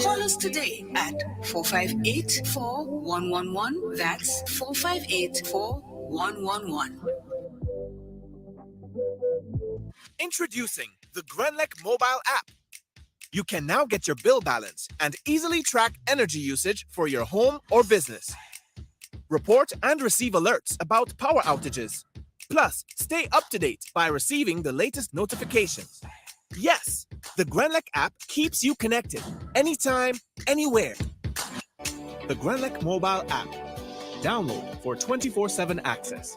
Call us today at 458-4111. That's 458-4111. Introducing the Grenlec mobile app. You can now get your bill balance and easily track energy usage for your home or business. Report and receive alerts about power outages. Plus, stay up to date by receiving the latest notifications. Yes, the Grenlec app keeps you connected anytime, anywhere. The Grenlec mobile app. Download for 24/7 access.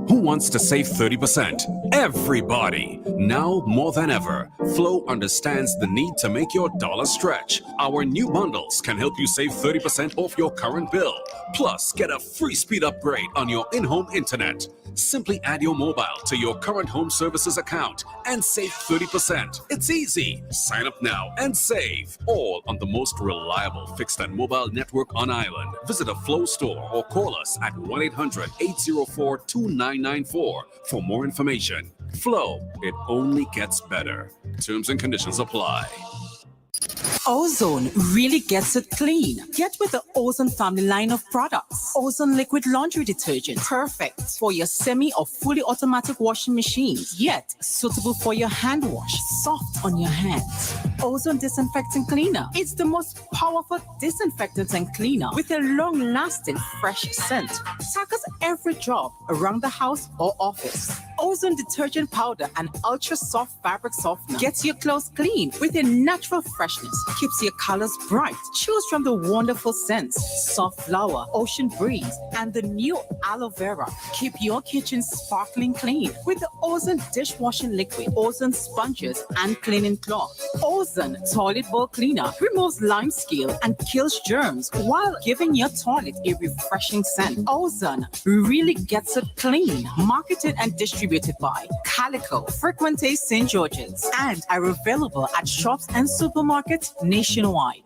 Who wants to save 30%? Everybody! Now more than ever, Flow understands the need to make your dollar stretch. Our new bundles can help you save 30% off your current bill. Plus, get a free speed upgrade on your in-home internet. Simply add your mobile to your current home services account and save 30%. It's easy. Sign up now and save. All on the most reliable fixed and mobile network on island. Visit a Flow store or call us at 1-800-804-2994 for more information. Flow, it only gets better. Terms and conditions apply. Ozone really gets it clean. Get with the Ozone family line of products. Ozone liquid laundry detergent, perfect for your semi or fully automatic washing machines, yet suitable for your hand wash, soft on your hands. Ozone disinfectant cleaner. It's the most powerful disinfectant and cleaner with a long-lasting fresh scent. Tackles every job around the house or office. Ozone detergent powder and ultra soft fabric softener gets your clothes clean with a natural freshness, keeps your colors bright. Choose from the wonderful scents: soft flower, ocean breeze, and the new aloe vera. Keep your kitchen sparkling clean with the Ozone dishwashing liquid, Ozone sponges, and cleaning cloth. Ozone toilet bowl cleaner removes lime scale and kills germs while giving your toilet a refreshing scent. Ozone really gets it clean. Marketed and distributed by Calico, Frequente St. George's, and are available at shops and supermarkets nationwide.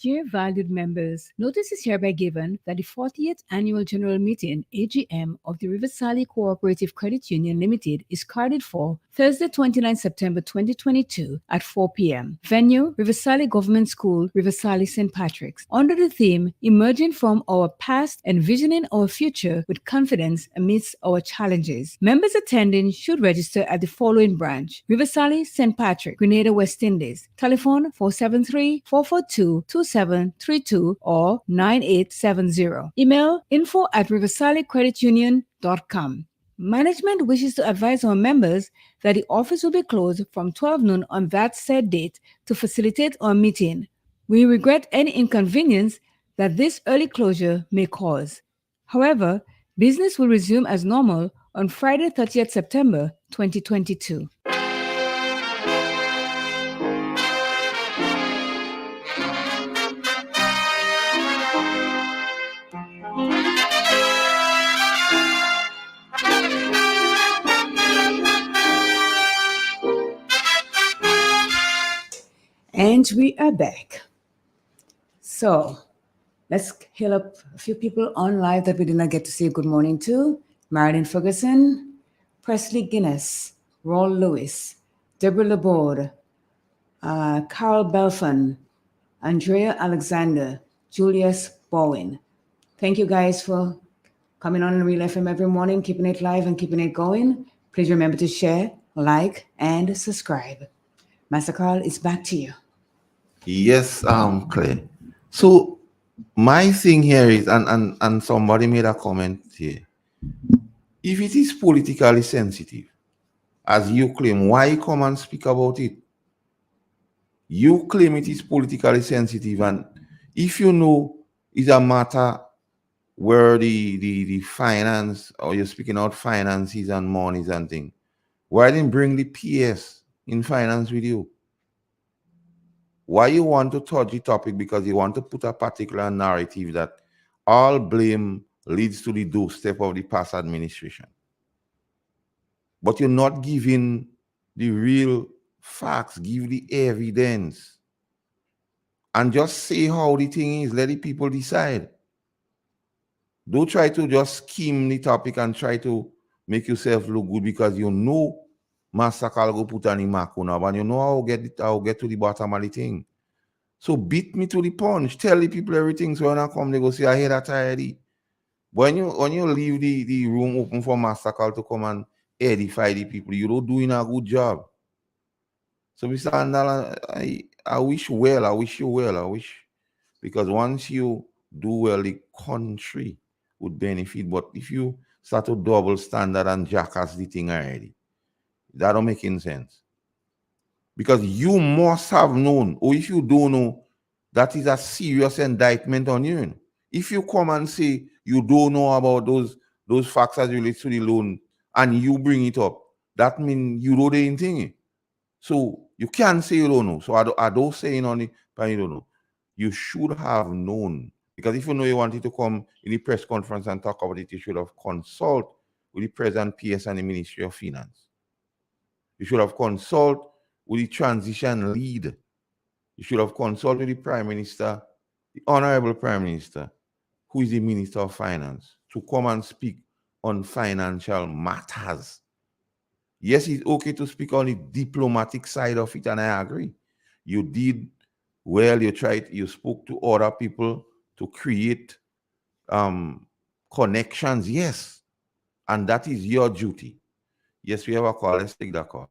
Dear valued members, notice is hereby given that the 40th Annual General Meeting AGM of the River Sally Cooperative Credit Union Limited is carded for Thursday, 29 September 2022 at 4 p.m. Venue, River Sally Government School, River Sally St. Patrick's. Under the theme, Emerging from Our Past, Envisioning Our Future with Confidence Amidst Our Challenges. Members attending should register at the following branch: River Sally, St. Patrick, Grenada, West Indies. Telephone 473-442-2732 or 9870. Email info@riversallycreditunion.com. Management wishes to advise our members that the office will be closed from 12 noon on that said date to facilitate our meeting. We regret any inconvenience that this early closure may cause. However, business will resume as normal on Friday, 30th September 2022. And we are back. So let's hail up a few people on live that we did not get to say good morning to. Marilyn Ferguson, Presley Guinness, Roll Lewis, Deborah Laborde, Carl Belfon, Andrea Alexander, Julius Bowen. Thank you guys for coming on Real FM every morning, keeping it live and keeping it going. Please remember to share, like, and subscribe. Master Carl, it's back to you. Yes, Clay. So my thing here is, and somebody made a comment here. If it is politically sensitive, as you claim, why come and speak about it? You claim it is politically sensitive, and if you know it's a matter where the finance, or you're speaking out finances and monies and things, why didn't bring the PS in finance with you? Why you want to touch the topic? Because you want to put a particular narrative that all blame leads to the doorstep of the past administration. But you're not giving the real facts, give the evidence. And just say how the thing is, let the people decide. Don't try to just skim the topic and try to make yourself look good because you know Master Carl go put any mark on up and you know I'll get to the bottom of the thing. So beat me to the punch. Tell the people everything. So when I come, they go say, I hear that already. When you leave the room open for Master Carl to come and edify the people, you don't doing a good job. So Mr. Andala, I wish well, I wish you well, I wish. Because once you do well, the country would benefit. But if you start to double standard and jackass the thing already, that don't make any sense. Because you must have known, or if you don't know, that is a serious indictment on you. If you come and say you don't know about those facts as relates to the loan and you bring it up, that means you know the thing. So you can't say you don't know. So I don't say on it, but you don't know. You should have known. Because if you know you wanted to come in the press conference and talk about it, you should have consulted with the President PS and the Ministry of Finance. You should have consulted with the transition lead. You should have consulted with the Prime Minister, the Honorable Prime Minister, who is the Minister of Finance, to come and speak on financial matters. Yes, it's okay to speak on the diplomatic side of it, and I agree. You did Well, you spoke to other people to create connections, yes. And that is your duty. Yes, we have a call. Let's take that call.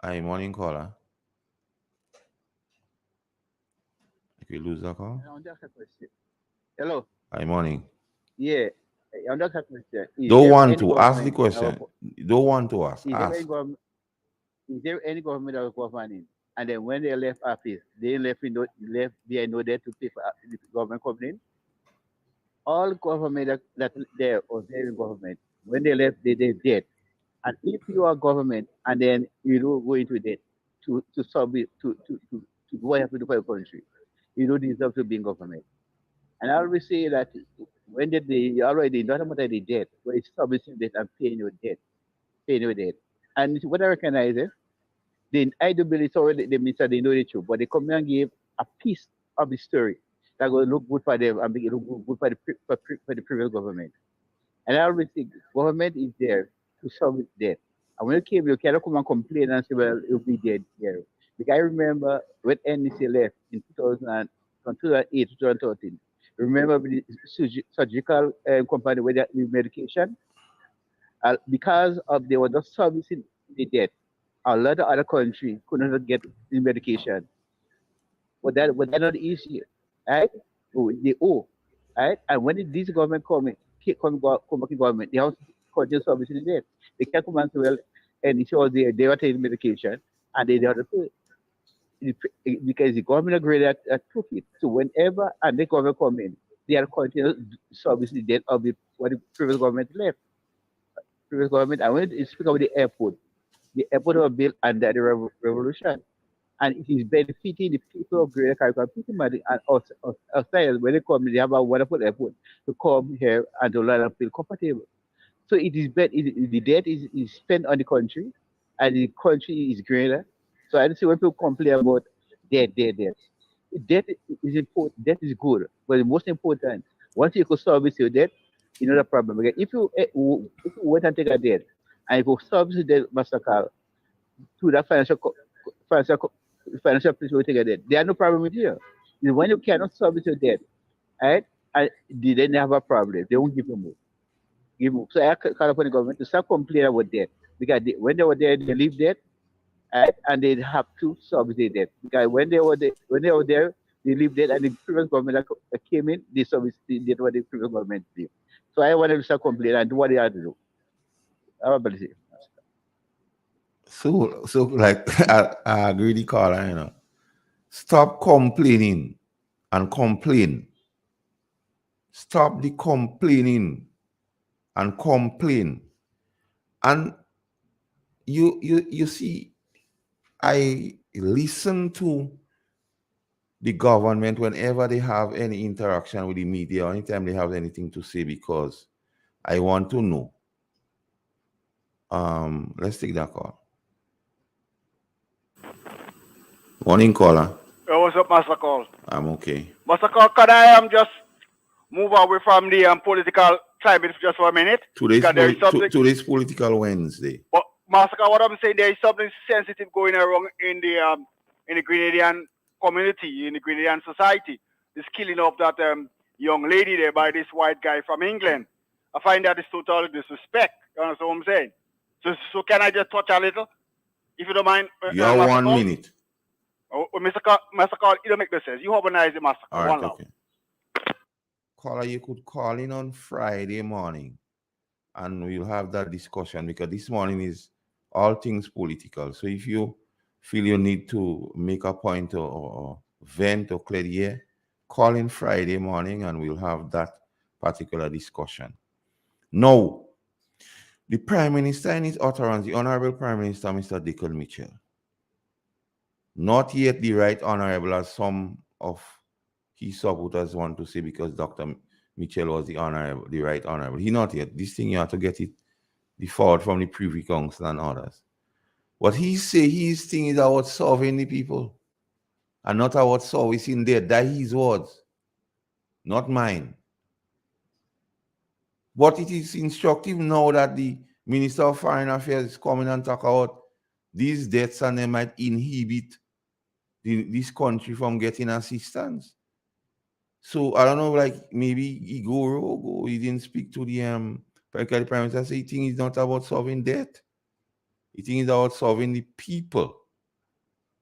Hi, morning caller. If you lose that call. Hello. Hi, morning. Yeah. On that question, Don't want to ask the question. Don't want to ask. Is there any Ask. government? Is there any government that was governing? And then when they left office, they left behind no debt to pay for the government coming in. All government that there was there in government. When they left, they debt. And if you are government and then you don't go into debt to submit to what you have to do for your country, you don't deserve to be in government. And I always say that when they already not about the debt, but it's servicing debt and paying your debt. And what I recognize is I do believe it's already the minister they know the truth, but they come and give a piece of the story that will look good for them and make it look good for for the previous government. And I always think government is there to solve its debt. And when you came, you cannot come and complain and say, well, you'll be dead here. Because I remember when NEC left in 2000, from 2008 to 2013, remember the surgical company with the medication? Because of they were not servicing the debt, a lot of other countries could not get the medication. But that not easy, right? Oh, they owe, right? And when this government come back in government, they have to continue servicing the debt. They can't come and say, well, and it was they were taking medication and they have to pay. Because the government agreed that took it. So whenever and the government come in, they are continue servicing the debt of what the previous government left. Previous government, and when you speak about the airport was built under the revolution, and it is benefiting the people of Greater Caribbean, people and outside when they come, they have a wonderful airport to come here and to learn and feel comfortable. So it is the debt is spent on the country, and the country is greater. So I don't see when people complain about debt. Debt is important. Debt is good, but the most important, once you could service your debt, you know the problem. Because if you wait and take a debt, and if you service the debt, Mastercard, to that financial co- financial place where you take a debt, they have no problem with you. It's when you cannot service your debt, right? And they then have a problem. They won't give you more. So I call upon the government to start complaining about debt because when they were there, they leave debt, right? And they have to service their debt because when they were there, they leave debt, and the previous government that came in, they service the debt what the previous government did. So I want them to start complaining and do what they have to do. How about it? So like I agree with the caller. Stop complaining and complain. Stop the complaining and complain. And you see, I listen to the government whenever they have any interaction with the media or anytime they have anything to say because I want to know. Let's take that call. Morning caller. What's up, Master Call? I'm okay. Master Call, can I just move away from the political climate just for a minute? Today's political Wednesday. But Master Call, what I'm saying, there is something sensitive going around in the Grenadian community, in the Grenadian society. This killing of that young lady there by this white guy from England. I find that is total disrespect. You understand what I'm saying? So can I just touch a little? If you don't mind. You have 1 minute. Oh, Mr. Call, it don't make no sense. You organize the Master Call. All right, okay. Caller, you could call in on Friday morning and we'll have that discussion because this morning is all things political. So if you feel you need to make a point or vent or clear the air, call in Friday morning and we'll have that particular discussion. Now, the Prime Minister in his utterance, the Honorable Prime Minister, Mr. Dickel Mitchell, not yet the Right Honorable as some of his supporters want to say because Dr. Mitchell was the Right Honorable. He not yet. This thing you have to get it deferred from the Privy Council and others. What he say his thing is about serving the people and not about servicing there. That his words, not mine. But it is instructive now that the Minister of Foreign Affairs is coming and talk about these debts and they might inhibit this country from getting assistance. So I don't know, like maybe he go rogue or he didn't speak to the Prime Minister. Say he thinks it's not about solving debt. He thinks it's about solving the people.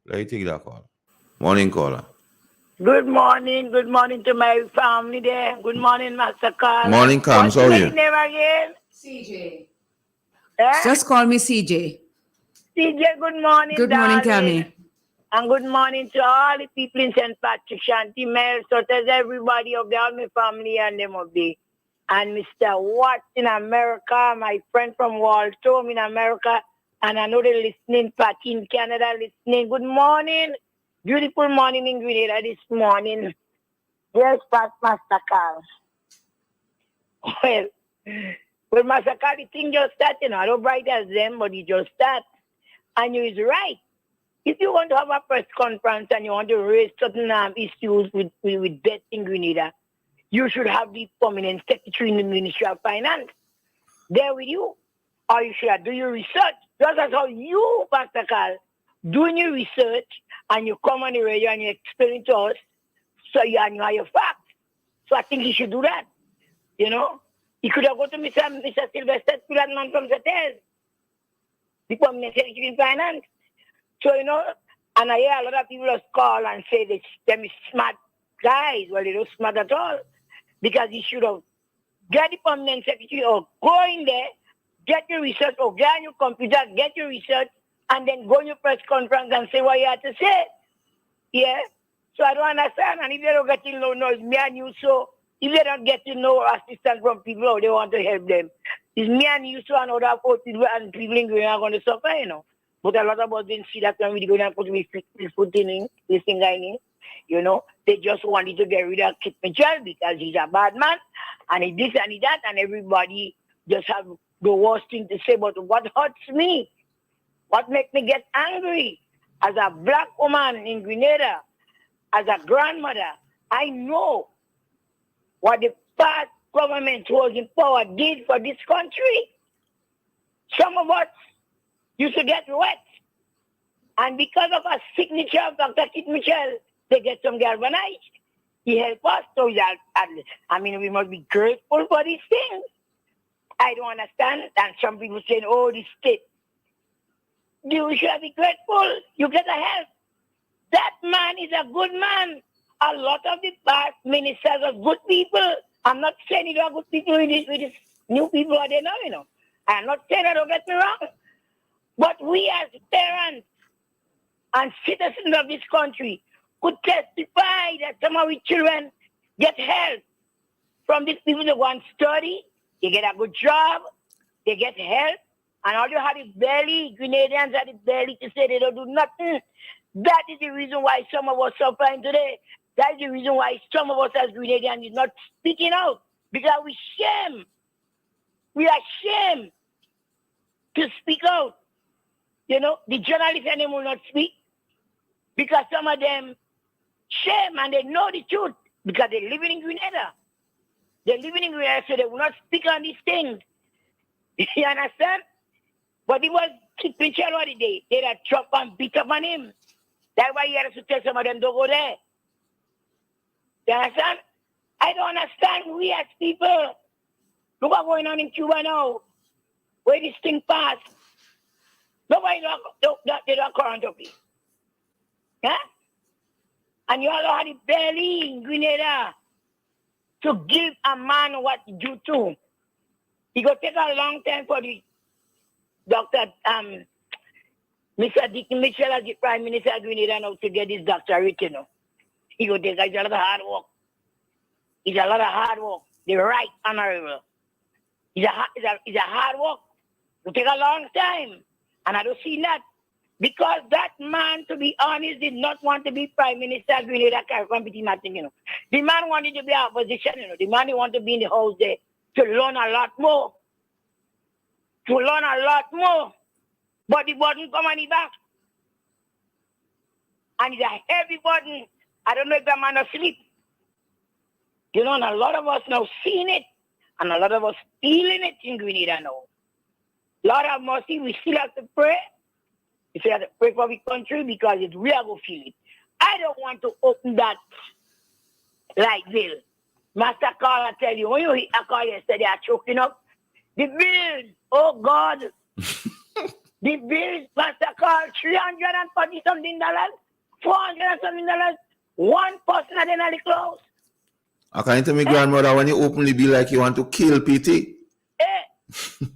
Let me take that call. Morning caller. Good morning to my family there. Good morning, Master Carl. Morning, Cam. What's How are your you? name again? CJ. Eh? Just call me CJ. CJ, good morning, Good morning, darling. Cammy. And good morning to all the people in St. Patrick, Shanty, Mel, so there's everybody of the Army family and them of the. And Mr. Watts in America, my friend from Waltham in America, and I know they're listening, Patty in Canada listening. Good morning. Beautiful morning in Grenada this morning. Yes, Master Carl. Well, Master Carl, the thing just started. I don't bright as them, but it just start. And you is right. If you want to have a press conference and you want to raise certain issues with debt in Grenada, you should have the permanent secretary in the Ministry of Finance there with you. Or you should do your research. Just as how you, Pastor Carl, doing your research and you come on the radio and you explain to us so you have your facts. So I think you should do that. You know? He could have gone to Mr. Sylvester Pilatman from Zatel, the permanent secretary in Finance. So, you know, and I hear a lot of people just call and say that them is smart guys. Well, they're not smart at all. Because he should have get the permanent secretary or go in there, get your research, or get on your computer, get your research, and then go in your press conference and say what you have to say. Yeah? So I don't understand. And if they don't get to know, it's me and you. So if they don't get to know assistance from people or they want to help them, it's me and you, so and other people and people in Grenada are going to suffer, you know. But a lot of us didn't see that when we go and put my foot in, this thing in, you know. They just wanted to get rid of Kit Mitchell because he's a bad man, and he this and he that, and everybody just have the worst thing to say. But what hurts me, what makes me get angry, as a black woman in Grenada, as a grandmother, I know what the past government who was in power did for this country. Some of us used to get wet. And because of a signature of Dr. Kit Mitchell, they get some galvanized. He helped us. So I mean, we must be grateful for these things. I don't understand. And some people saying, oh, this state. You should be grateful. You get a help. That man is a good man. A lot of the past ministers are good people. I'm not saying they are good people with this new people are there now, you know. I'm not saying that, don't get me wrong. But we as parents and citizens of this country could testify that some of our children get help from these people that want to study, they get a good job, they get help, and all you have is barely, Grenadians have it barely to say they don't do nothing. That is the reason why some of us are suffering today. That is the reason why some of us as Grenadians is not speaking out. Because we shame. We are ashamed to speak out. You know, the journalists and them will not speak because some of them shame and they know the truth because they're living in Grenada. They're living in Grenada, so they will not speak on these things. You understand? But it was Kit Mitchell the day. They had chop and beat up on him. That's why he had to tell some of them don't go there. You understand? I don't understand. We as people, look what's going on in Cuba now, where this thing passed. Nobody they don't current up here. Yeah? And you all had the belly in Grenada to give a man what due to. It will take a long time for the Dr. Mr. Dick Mitchell as the Prime Minister of Grenada now to get his doctorate, you know. It will take a lot of hard work. It's a lot of hard work. The right honorable. It's a hard work. It will take a long time. And I don't see that. Because that man, to be honest, did not want to be Prime Minister of Grenada, you know. The man wanted to be opposition, you know. The man wanted to be in the house there to learn a lot more. To learn a lot more. But the button come on his back. And it's a heavy button. I don't know if that man is asleep. You know, and a lot of us now seen it. And a lot of us feeling it in Grenada now. Lord have mercy, we still have to pray. We still have to pray for the country because we are going to feel it. I don't want to open that light bill. Master Carl, I tell you, when you hit a car yesterday, are choking up. The bills, oh God. The bills, Master Carl, $340 something, $400 something. One person at the end of the close. According to my grandmother, when you openly be like you want to kill PT.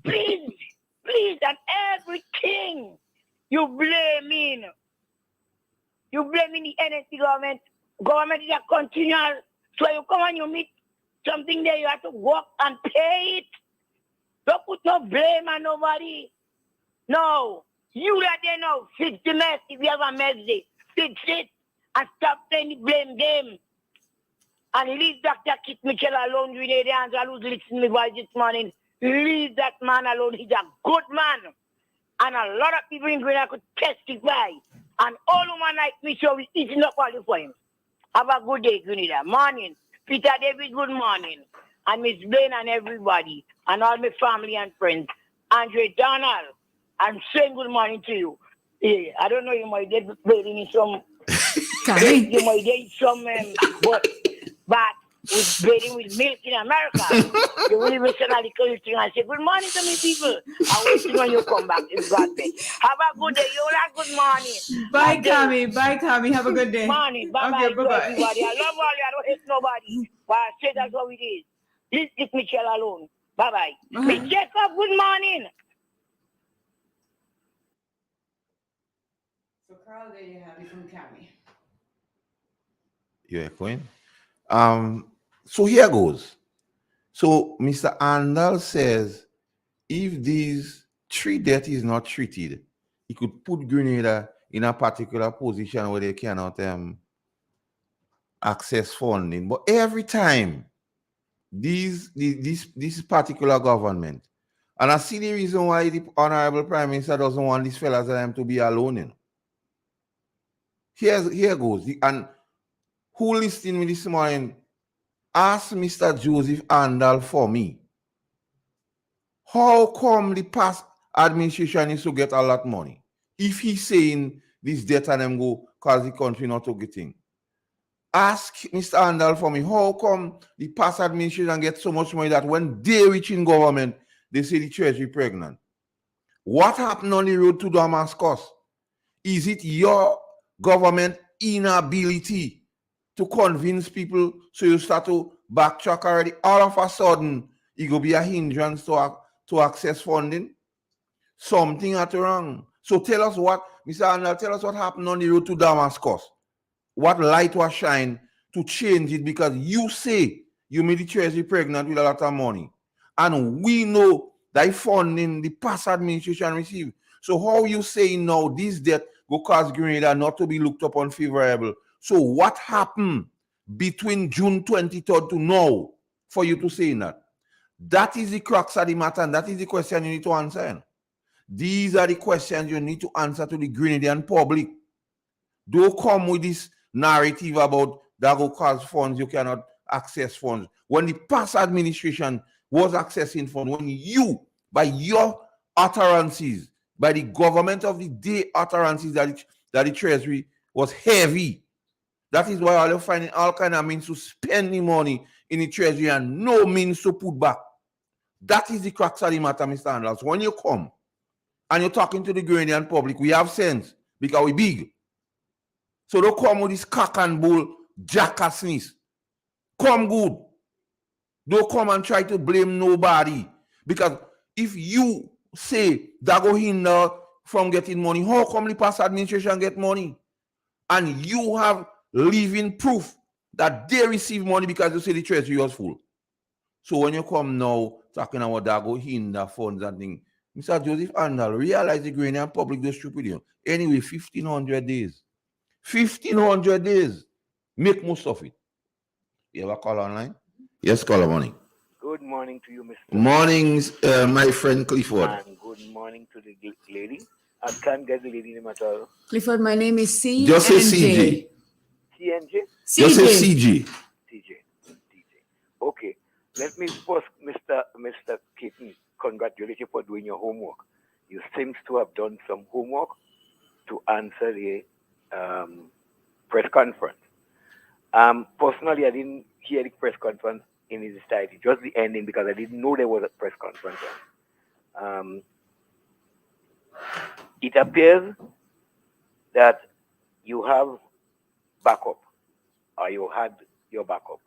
Please, and everything you blaming. You blaming the NSC government. Government is a continual. So you come and you meet something there, you have to work and pay it. Don't put no blame on nobody. No. You are there now. Fix the mess if you have a mess there. Fix it and stop playing the blame game. And leave Dr. Kit Mitchell alone, Grenadians, who's listening to me voice this morning. Leave that man alone. He's a good man. And a lot of people in Grenada could testify. And all women like me, so we eating up all the for him. Have a good day, Grenada. Morning. Peter David, good morning. And Miss Blaine and everybody. And all my family and friends. Andre Donald. I'm saying good morning to you. Yeah, I don't know, you might get bathing in some... you might get some... but with bathing with milk in America, you will even send a little thing and say, good morning to me, people. I'm waiting when you come back. It's God day. Have a good day. You all have good morning. Bye, Kami. Bye, Kami. Have a good day. Morning. Bye-bye Okay, to bye-bye. everybody. I love all you. I don't hate nobody. But I say that's what it is. Please keep Michelle alone. Bye-bye. Miss Jacob, good morning. So, Carl, there you have it from Kami. You're echoing. So here goes. So Mr. Andal says if these three debt is not treated, he could put Grenada in a particular position where they cannot access funding. But every time this particular government, and I see the reason why the Honorable Prime Minister doesn't want these fellas to be alone. You know. Here goes. And who listening me this morning? Ask Mr. Joseph Andal for me. How come the past administration is to get a lot of money? If he's saying this debt and them go cause the country not to get in. Ask Mr. Andal for me. How come the past administration get so much money that when they reach in government, they say the treasury pregnant? What happened on the road to Damascus? Is it your government inability to convince people so you start to backtrack already? All of a sudden, it will be a hindrance to access funding. Something at wrong. So tell us what, Mr. Arnold, tell us what happened on the road to Damascus. What light was shined to change it because you say you made the treasury pregnant with a lot of money. And we know that funding the past administration received. So how you saying now this debt will cause Grenada not to be looked upon favorable? So what happened between June 23rd to now for you to say that? That is the crux of the matter, and that is the question you need to answer. These are the questions you need to answer to the Grenadian public. Don't come with this narrative about that will cause funds, you cannot access funds. When the past administration was accessing funds, when you, by your utterances, by the government of the day utterances that the treasury was heavy. That is why you're finding all kind of means to spend the money in the treasury and no means to put back. That is the crux of the matter, Mr. Andals. When you come and you're talking to the Grenadian public, we have sense because we big. So don't come with this cock and bull jackassness. Come good. Don't come and try to blame nobody. Because if you say that go hinder from getting money, how come the past administration get money? And you have living proof that they receive money because you say the treasury was full. So when you come now talking about that go hinder funds and things, Mr. Joseph Andal, realize the Grenadian public goes stupid. You know. Anyway, 1,500 days. 1,500 days. Make most of it. You have a call online? Yes, caller morning. Good morning to you, Mr. Mornings, my friend Clifford. And good morning to the lady. I can't get the lady name at all. Clifford, my name is C. Just say CJ. CNJ? Just say CJ. CJ. Okay. let me first, Mr. Keaton, congratulate you for doing your homework. You seem to have done some homework to answer the press conference. Personally, I didn't hear the press conference in its entirety, just the ending, because I didn't know there was a press conference. It appears that you have backup, or you had your backup,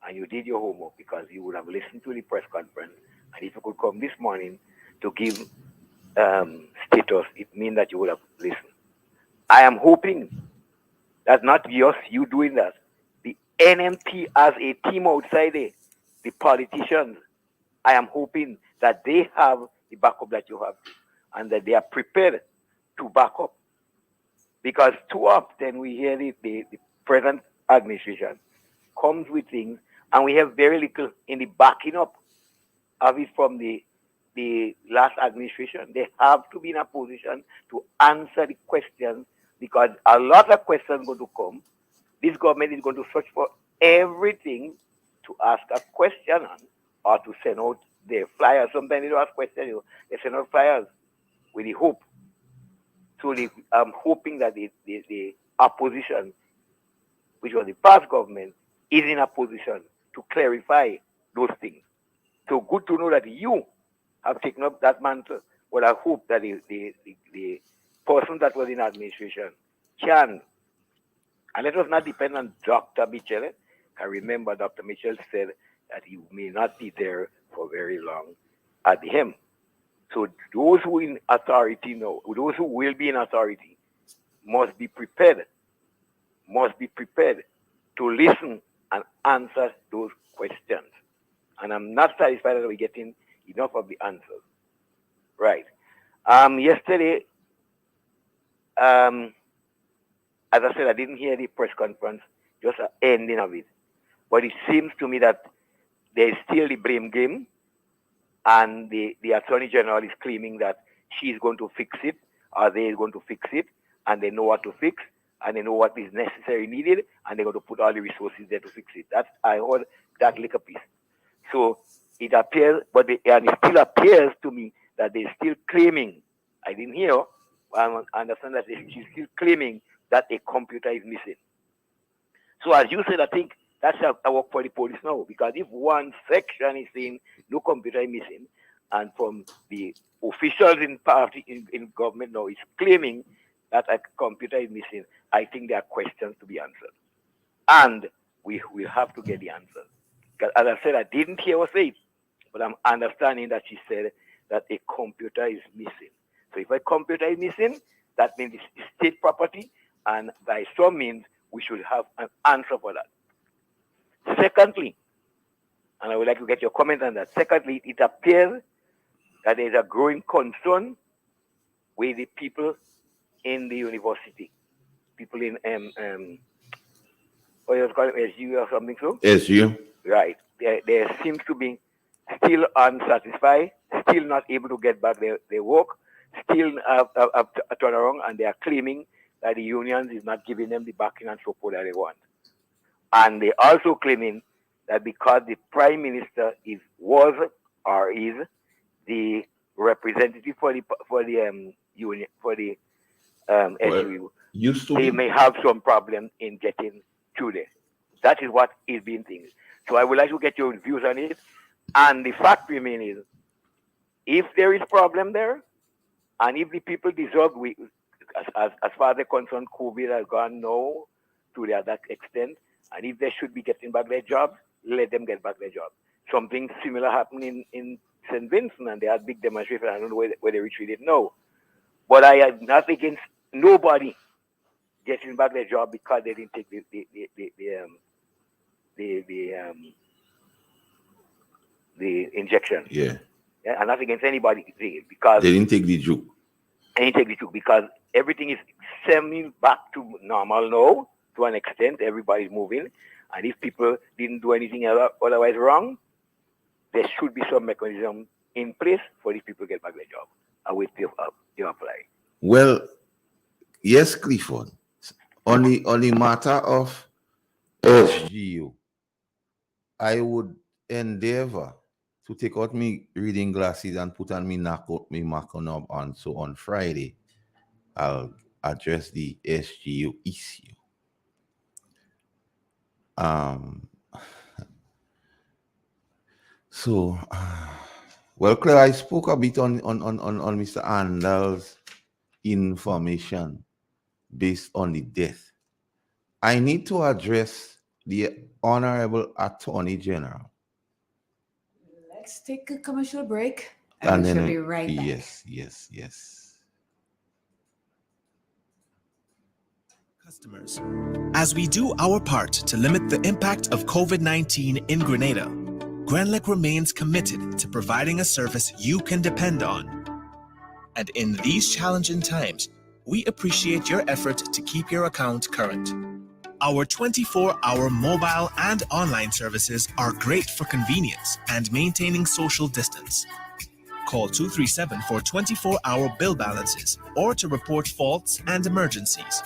and you did your homework because you would have listened to the press conference. And if you could come this morning to give status, it means that you would have listened. I am hoping that not just you doing that, the NMP as a team outside there, the politicians, I am hoping that they have the backup that you have and that they are prepared to back up. Because too often we hear the present administration comes with things and we have very little in the backing up of it from the last administration. They have to be in a position to answer the questions because a lot of questions going to come. This government is going to search for everything to ask a question on or to send out their flyers. Sometimes they don't ask questions, they send out flyers with the hope. So I'm hoping that the opposition, which was the past government, is in a position to clarify those things. So good to know that you have taken up that mantle. Well, I hope that the person that was in administration can, and let us not depend on Dr. Mitchell. I remember Dr. Mitchell said that he may not be there for very long at him. So those who in authority now, those who will be in authority, must be prepared to listen and answer those questions. And I'm not satisfied that we're getting enough of the answers. Right. Yesterday, as I said, I didn't hear the press conference, just an ending of it. But it seems to me that there is still the blame game, and the Attorney General is claiming that she's going to fix it, or they are going to fix it, and they know what to fix, and they know what is necessary needed, and they're going to put all the resources there to fix it. I heard that little piece. So it appears, and it still appears to me that they're still claiming, I didn't hear, I understand that she's still claiming that a computer is missing. So as you said, I think that's a work for the police now, because if one section is saying no computer is missing, and from the officials in party in government now is claiming that a computer is missing, I think there are questions to be answered. And we will have to get the answers. Because as I said, I didn't hear her say it, but I'm understanding that she said that a computer is missing. So if a computer is missing, that means it's state property, and by some means, we should have an answer for that. Secondly, and I would like to get your comment on that. Secondly, it appears that there is a growing concern with the people in the university, people in what you call it, SU or something so? SU. Right. They seems to be still unsatisfied, still not able to get back their work, still have a turnaround, and they are claiming that the unions is not giving them the backing and support that they want. And they also claiming that because the prime minister was or is the representative for the union for the SU, used to they be. may have some problem in getting through there. That is what is being thinking. So I would like to get your views on it. And the fact remains is, if there is problem there, and if the people deserve, as far as they're concerned, COVID has gone now to that extent, and if they should be getting back their jobs, let them get back their jobs. Something similar happened in St. Vincent, and they had big demonstration. I don't know where they retreated now. But I am not against nobody getting back their job because they didn't take the injection. Yeah. I'm not against anybody because They didn't take the juke. Because everything is semi back to normal now to an extent. Everybody's moving, and if people didn't do anything otherwise wrong, there should be some mechanism in place for these people to get back their job. I will still apply. Well, yes, Clifford. On the matter of SGU, I would endeavor to take out me reading glasses and put on me knockout me knob on. So on Friday, I'll address the SGU issue. So, well, Claire, I spoke a bit on Mr. Andal's information based on the death. I need to address the Honorable Attorney General. Let's take a commercial break and we shall be right back. Yes. Customers, as we do our part to limit the impact of COVID-19 in Grenada, Grenlec remains committed to providing a service you can depend on. And in these challenging times, we appreciate your effort to keep your account current. Our 24-hour mobile and online services are great for convenience and maintaining social distance. Call 237 for 24-hour bill balances or to report faults and emergencies.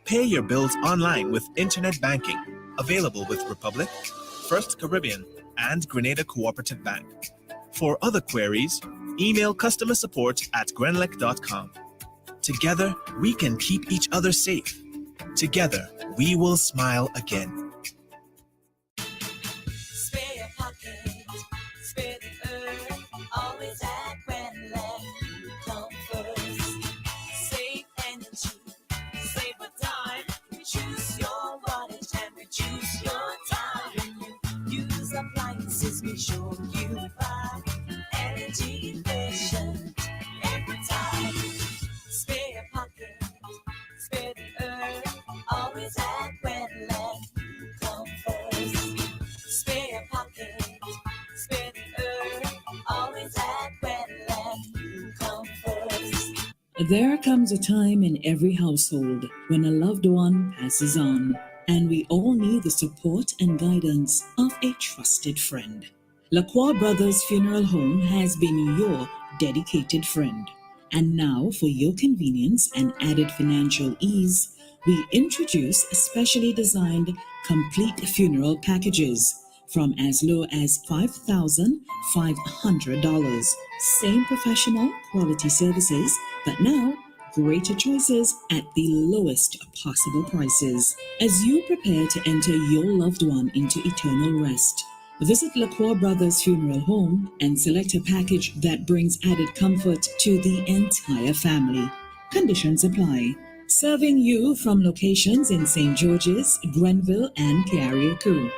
Pay your bills online with internet banking, available with Republic, First Caribbean, and Grenada Cooperative Bank. For other queries, email customer support at grenlec.com. Together, we can keep each other safe. Together, we will smile again. Spare your pocket, spare the earth, always at Grenlec, you come first. Save energy, save a dime, reduce your wattage and reduce your time. When you use appliances, make sure you buy energy efficient every time. Spare your pocket, spare the earth, always at Grenlec, you come first. Spare your pocket, spare the earth, always at Grenlec, you come first. There comes a time in every household when a loved one passes on, and we all need the support and guidance of a trusted friend. Lacroix Brothers Funeral Home has been your dedicated friend. And now, for your convenience and added financial ease, we introduce specially designed complete funeral packages from as low as $5,500. Same professional quality services, but now greater choices at the lowest possible prices. As you prepare to enter your loved one into eternal rest, visit Lacroix Brothers Funeral Home and select a package that brings added comfort to the entire family. Conditions apply. Serving you from locations in St. George's, Grenville, and Carriacou.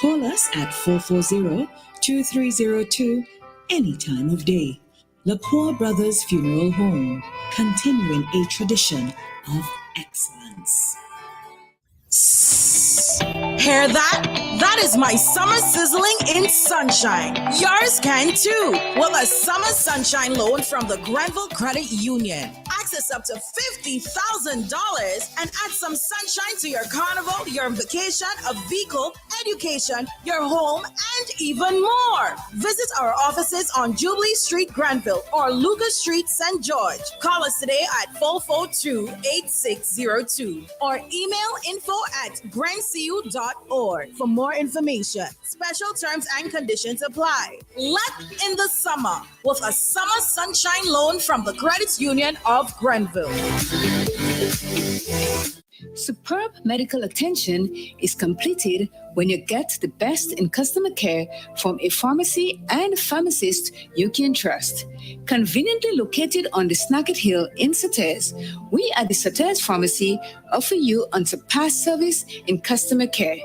Call us at 440-2302 any time of day. Lacroix Brothers Funeral Home, continuing a tradition of excellence. Hear that? That is my summer sizzling in sunshine. Yours can too with a summer sunshine loan from the Grenville Credit Union. Access up to $50,000 and add some sunshine to your carnival, your vacation, a vehicle, education, your home, and even more. Visit our offices on Jubilee Street, Grenville, or Lucas Street, St. George. Call us today at 442-8602 or email info@grandcu.org for more information. Special terms and conditions apply. Let in the summer with a summer sunshine loan from the Credit Union of Grenville. Superb medical attention is completed when you get the best in customer care from a pharmacy and pharmacist you can trust. Conveniently located on the Snacket Hill in Sauters, we at the Sauters Pharmacy offer you unsurpassed service in customer care.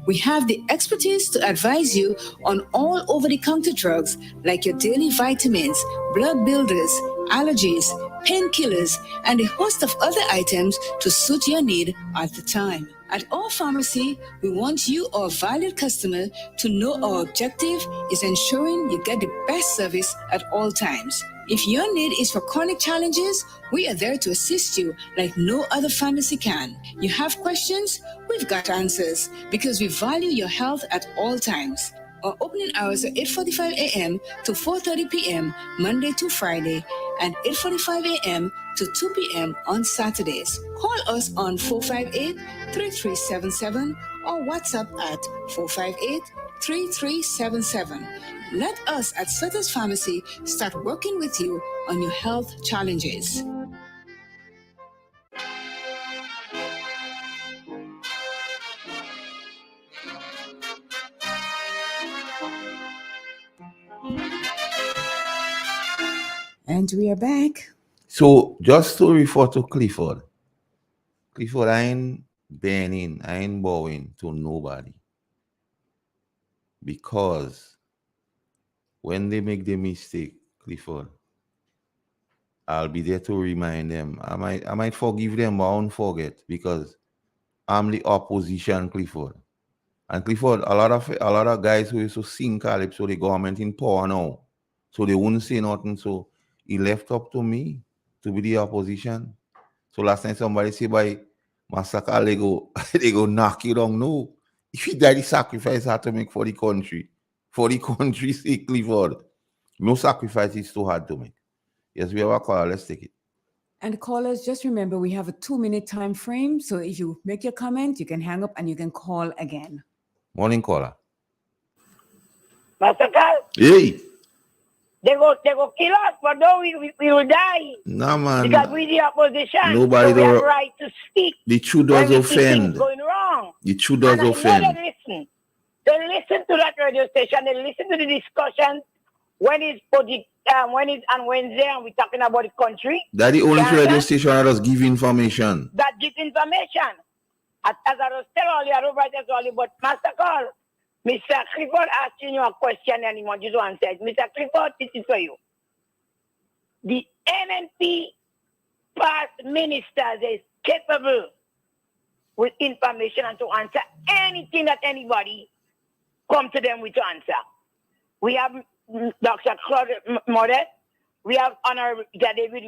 We have the expertise to advise you on all over-the-counter drugs like your daily vitamins, blood builders, allergies, painkillers, and a host of other items to suit your need at the time. At our pharmacy, we want you, our valued customer, to know our objective is ensuring you get the best service at all times. If your need is for chronic challenges, we are there to assist you like no other pharmacy can. You have questions? We've got answers because we value your health at all times. Our opening hours are 8:45 a.m. to 4:30 p.m. Monday to Friday and 8:45 a.m. to 2 p.m. on Saturdays. Call us on 458-3377 or WhatsApp at 3377. Let us at Sutters Pharmacy start working with you on your health challenges. And we are back. So just to refer to Clifford, I ain't bending, I ain't bowing to nobody. Because when they make the mistake, Clifford, I'll be there to remind them. I might forgive them, but I won't forget because I'm the opposition, Clifford. And Clifford, a lot of guys who used to sing calypso, the government in power now, so they wouldn't say nothing. So he left up to me to be the opposition. So last time somebody say by massacre, they go knock you down. No, if you die, the sacrifice had to make for the country's sake, Clifford. No sacrifice is too hard to make. Yes, we have a call. Let's take it. And callers, just remember we have a 2-minute time frame. So if you make your comment, you can hang up and you can call again. Morning caller. Master Carl, Hey. they go kill us, but no, we will die. Nah, man. Because we the opposition. Nobody so we have don't- right to speak. The truth when does we see things offend. going wrong. The truth does And I know offend. they listen. They listen to that radio station. They listen to the discussions when it's on Wednesday and we're talking about the country. That the only You radio understand? station that does give information. That give information. As I was telling earlier, I don't write this earlier, but Master Carl, Mr. Clifford asking you a question and he wants you to answer it. Mr. Clifford, this is for you. The NNP past ministers is capable with information and to answer anything that anybody come to them with to answer. We have Dr. Claude Modet, we have Honorable David,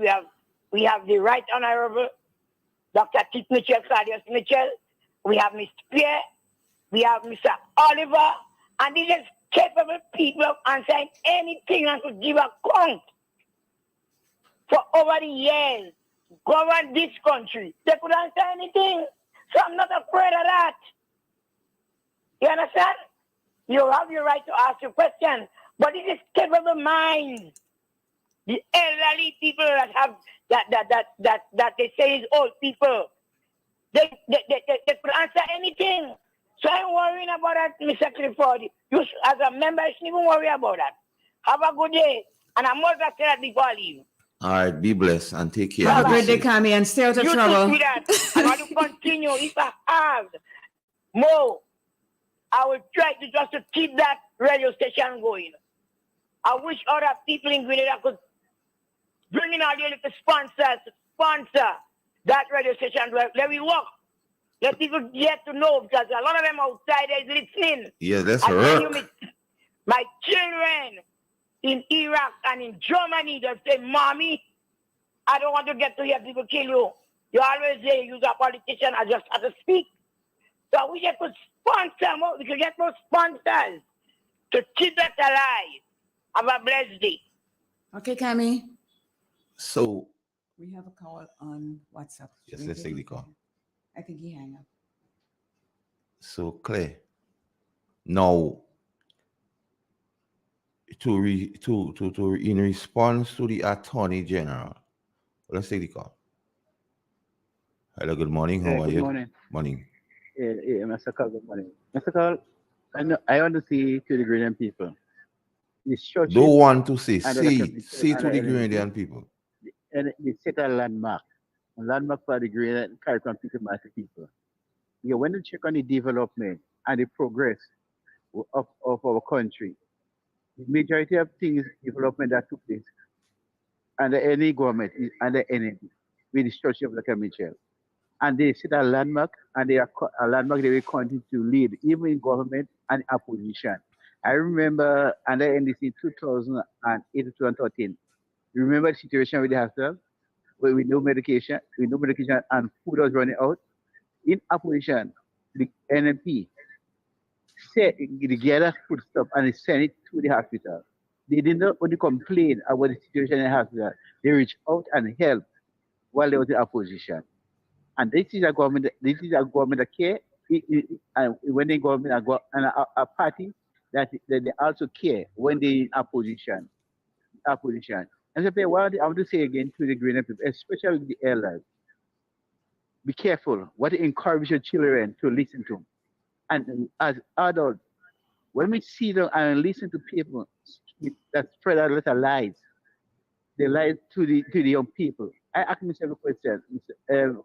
we have the Right Honorable Dr. Tip Mitchell, Claudius Mitchell, we have Mr. Pierre, we have Mr. Oliver, and these are capable people of answering anything and to give account for over the years, govern this country. They could answer anything. So I'm not afraid of that. You understand? You have your right to ask your question, but it is capable minds. The elderly people that have that they say is old people. They could answer anything. So I'm worrying about that, Mr. Clifford. You, as a member, you shouldn't even worry about that. Have a good day. And I'm more than that before I leave. All right, be blessed and take care. Have a Be great day, safe. Kami, and stay out of You trouble. too, sweetheart. I want to continue. If I have more, I will try to just to keep that radio station going. I wish other people in Grenada could bring in all the little sponsors to sponsor that radio station. Let me work. Let people get to know because a lot of them outside is listening. Yeah, that's I tell you, right. my children in Iraq and in Germany, they say, Mommy, I don't want to get to hear people kill you. You always say you're a politician. I just have to speak. So I wish I could sponsor more. We could get more sponsors to keep that alive. Have a blessed day. Okay, Kami. So We have a call on WhatsApp. yes, let's take the call. I think he hung up. So Claire, now in response to the Attorney General, let's take the call. Hello, good morning. How are Good you? morning. Morning. Mr. Carl, good morning. Mr. Carl, I want to say to the Grenadian people, the churches Don't want to say, under the say capital, to under the NNP, Grenadian people. and they set a landmark for the Grenadian Caribbean people, master people. Yeah, when you check on the development and the progress of our country, the majority of things, development that took place under any government is under NNP, with the structure of the Michel. And they set a landmark, and they are a landmark they will continue to lead, even in government and opposition. I remember under NDC 2008 to 2013. Remember the situation with the hospital, where with no medication, and food was running out. In opposition, the NMP said they gather food stuff and they send it to the hospital. They did not only complain about the situation in the hospital, they reached out and helped while they were in opposition. And this is a government that care. And when the government and a party that they also care when they in opposition. Opposition. And so, what I want to say again to the green people, especially the elders, be careful what you encourage your children to listen to. And as adults, when we see them and listen to people that spread a lot of lies, they lie to the young people. I ask myself a question, Mr.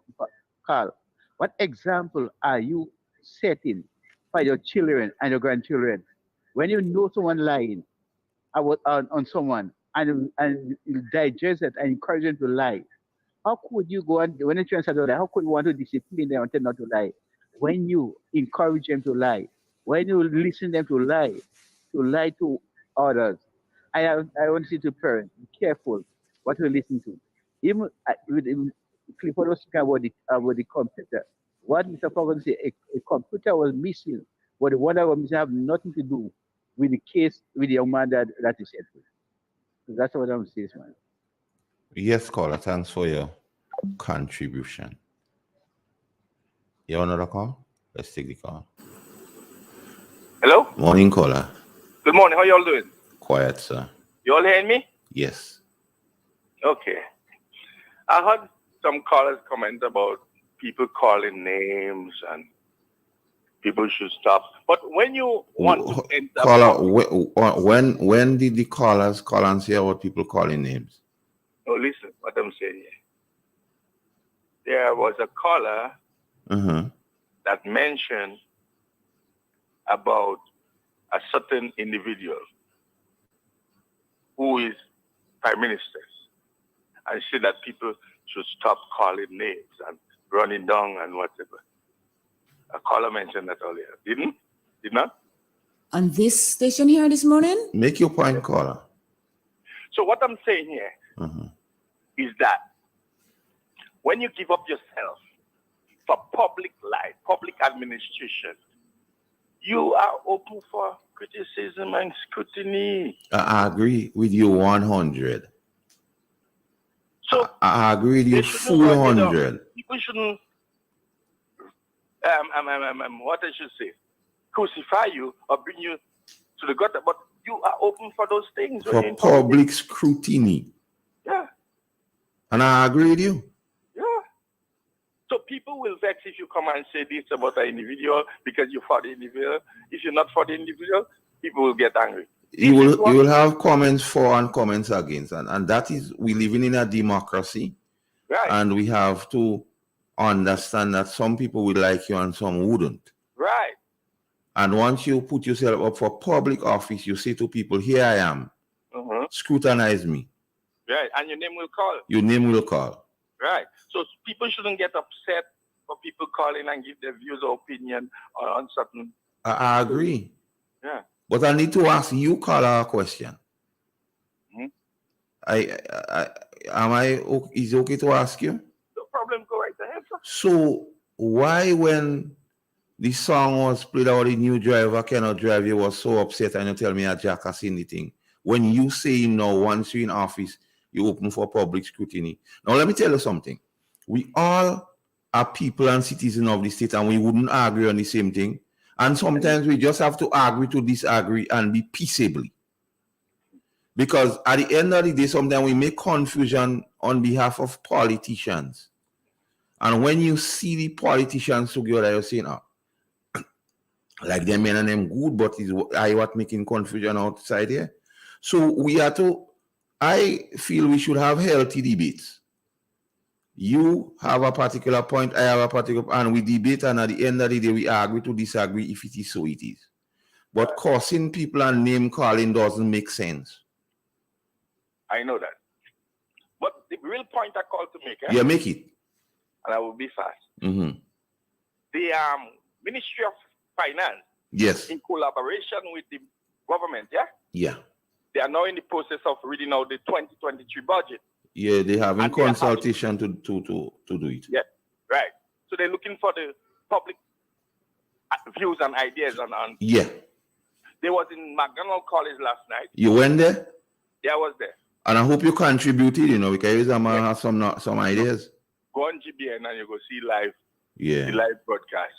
Carl. What example are you setting for your children and your grandchildren when you know someone lying about on someone and you digest it and encourage them to lie? How could you go and when a children to lie, how could you want to discipline them and tell not to lie? When you encourage them to lie, when you listen them to lie to others. I want to say to parents, be careful what you listen to. Even with Clifford was talking about the computer. What Mr. Falcon said, a computer was missing, but the one that was missing have nothing to do with the case with the young man that is set with. So that's what I'm saying, man. Yes, caller. Thanks for your contribution. You have another call? Let's take the call. Hello? Morning, caller. Good morning. How y'all doing? Quiet, sir. You all hearing me? Yes. Okay. I heard some callers comment about people calling names and people should stop. But when you want to enter... Caller, when did the callers call and say about people calling names? Oh, listen, what I'm saying here. There was a caller that mentioned about a certain individual who is prime minister, and said that people should stop calling names and running down and whatever. A caller mentioned that earlier, didn't? Did not? On this station here this morning? Make your point, caller. So what I'm saying here is that when you give up yourself for public life, public administration, you are open for criticism and scrutiny. I agree with you 100. So I agree with you full 100. People shouldn't, what I should say, crucify you or bring you to the gutter, but you are open for those things. For public scrutiny. Yeah. And I agree with you. Yeah. So people will vex if you come and say this about an individual because you're for the individual. If you're not for the individual, people will get angry. You will have comments for and comments against. And that is, we living in a democracy. Right. And we have to understand that some people will like you and some wouldn't. Right. And once you put yourself up for public office, you say to people, here I am. Scrutinize me. Right. And your name will call. Your name will call. Right. So people shouldn't get upset for people calling and give their views or opinion on certain. I agree. Yeah. But I need to ask you, caller, a question. Is it okay to ask you? No problem, go right ahead, sir. So why when the song was played out, the new driver cannot drive, you was so upset and you tell me a jackass in the thing? When you say now, once you're in office, you open for public scrutiny. Now let me tell you something. We all are people and citizens of the state and we wouldn't agree on the same thing. And sometimes we just have to agree to disagree and be peaceably. Because at the end of the day, sometimes we make confusion on behalf of politicians. And when you see the politicians together, you're saying, like them men and them good, but I what making confusion outside here. So I feel we should have healthy debates. You have a particular point, I have a particular, and we debate, and at the end of the day, we agree to disagree. If it is so, it is. But cursing people and name calling doesn't make sense. I know that. But the real point I called to make, Yeah, make it. And I will be fast. Mm-hmm. The Ministry of Finance, yes, in collaboration with the government, yeah, they are now in the process of reading out the 2023 budget. Yeah, they have in consultation to do it. Yeah, right. So they're looking for the public views and ideas on. Yeah. They was in McDonald College last night. You went there? Yeah, I was there. And I hope you contributed, because I'm gonna have some ideas. Go on GBN and you go see live. Yeah. The live broadcast.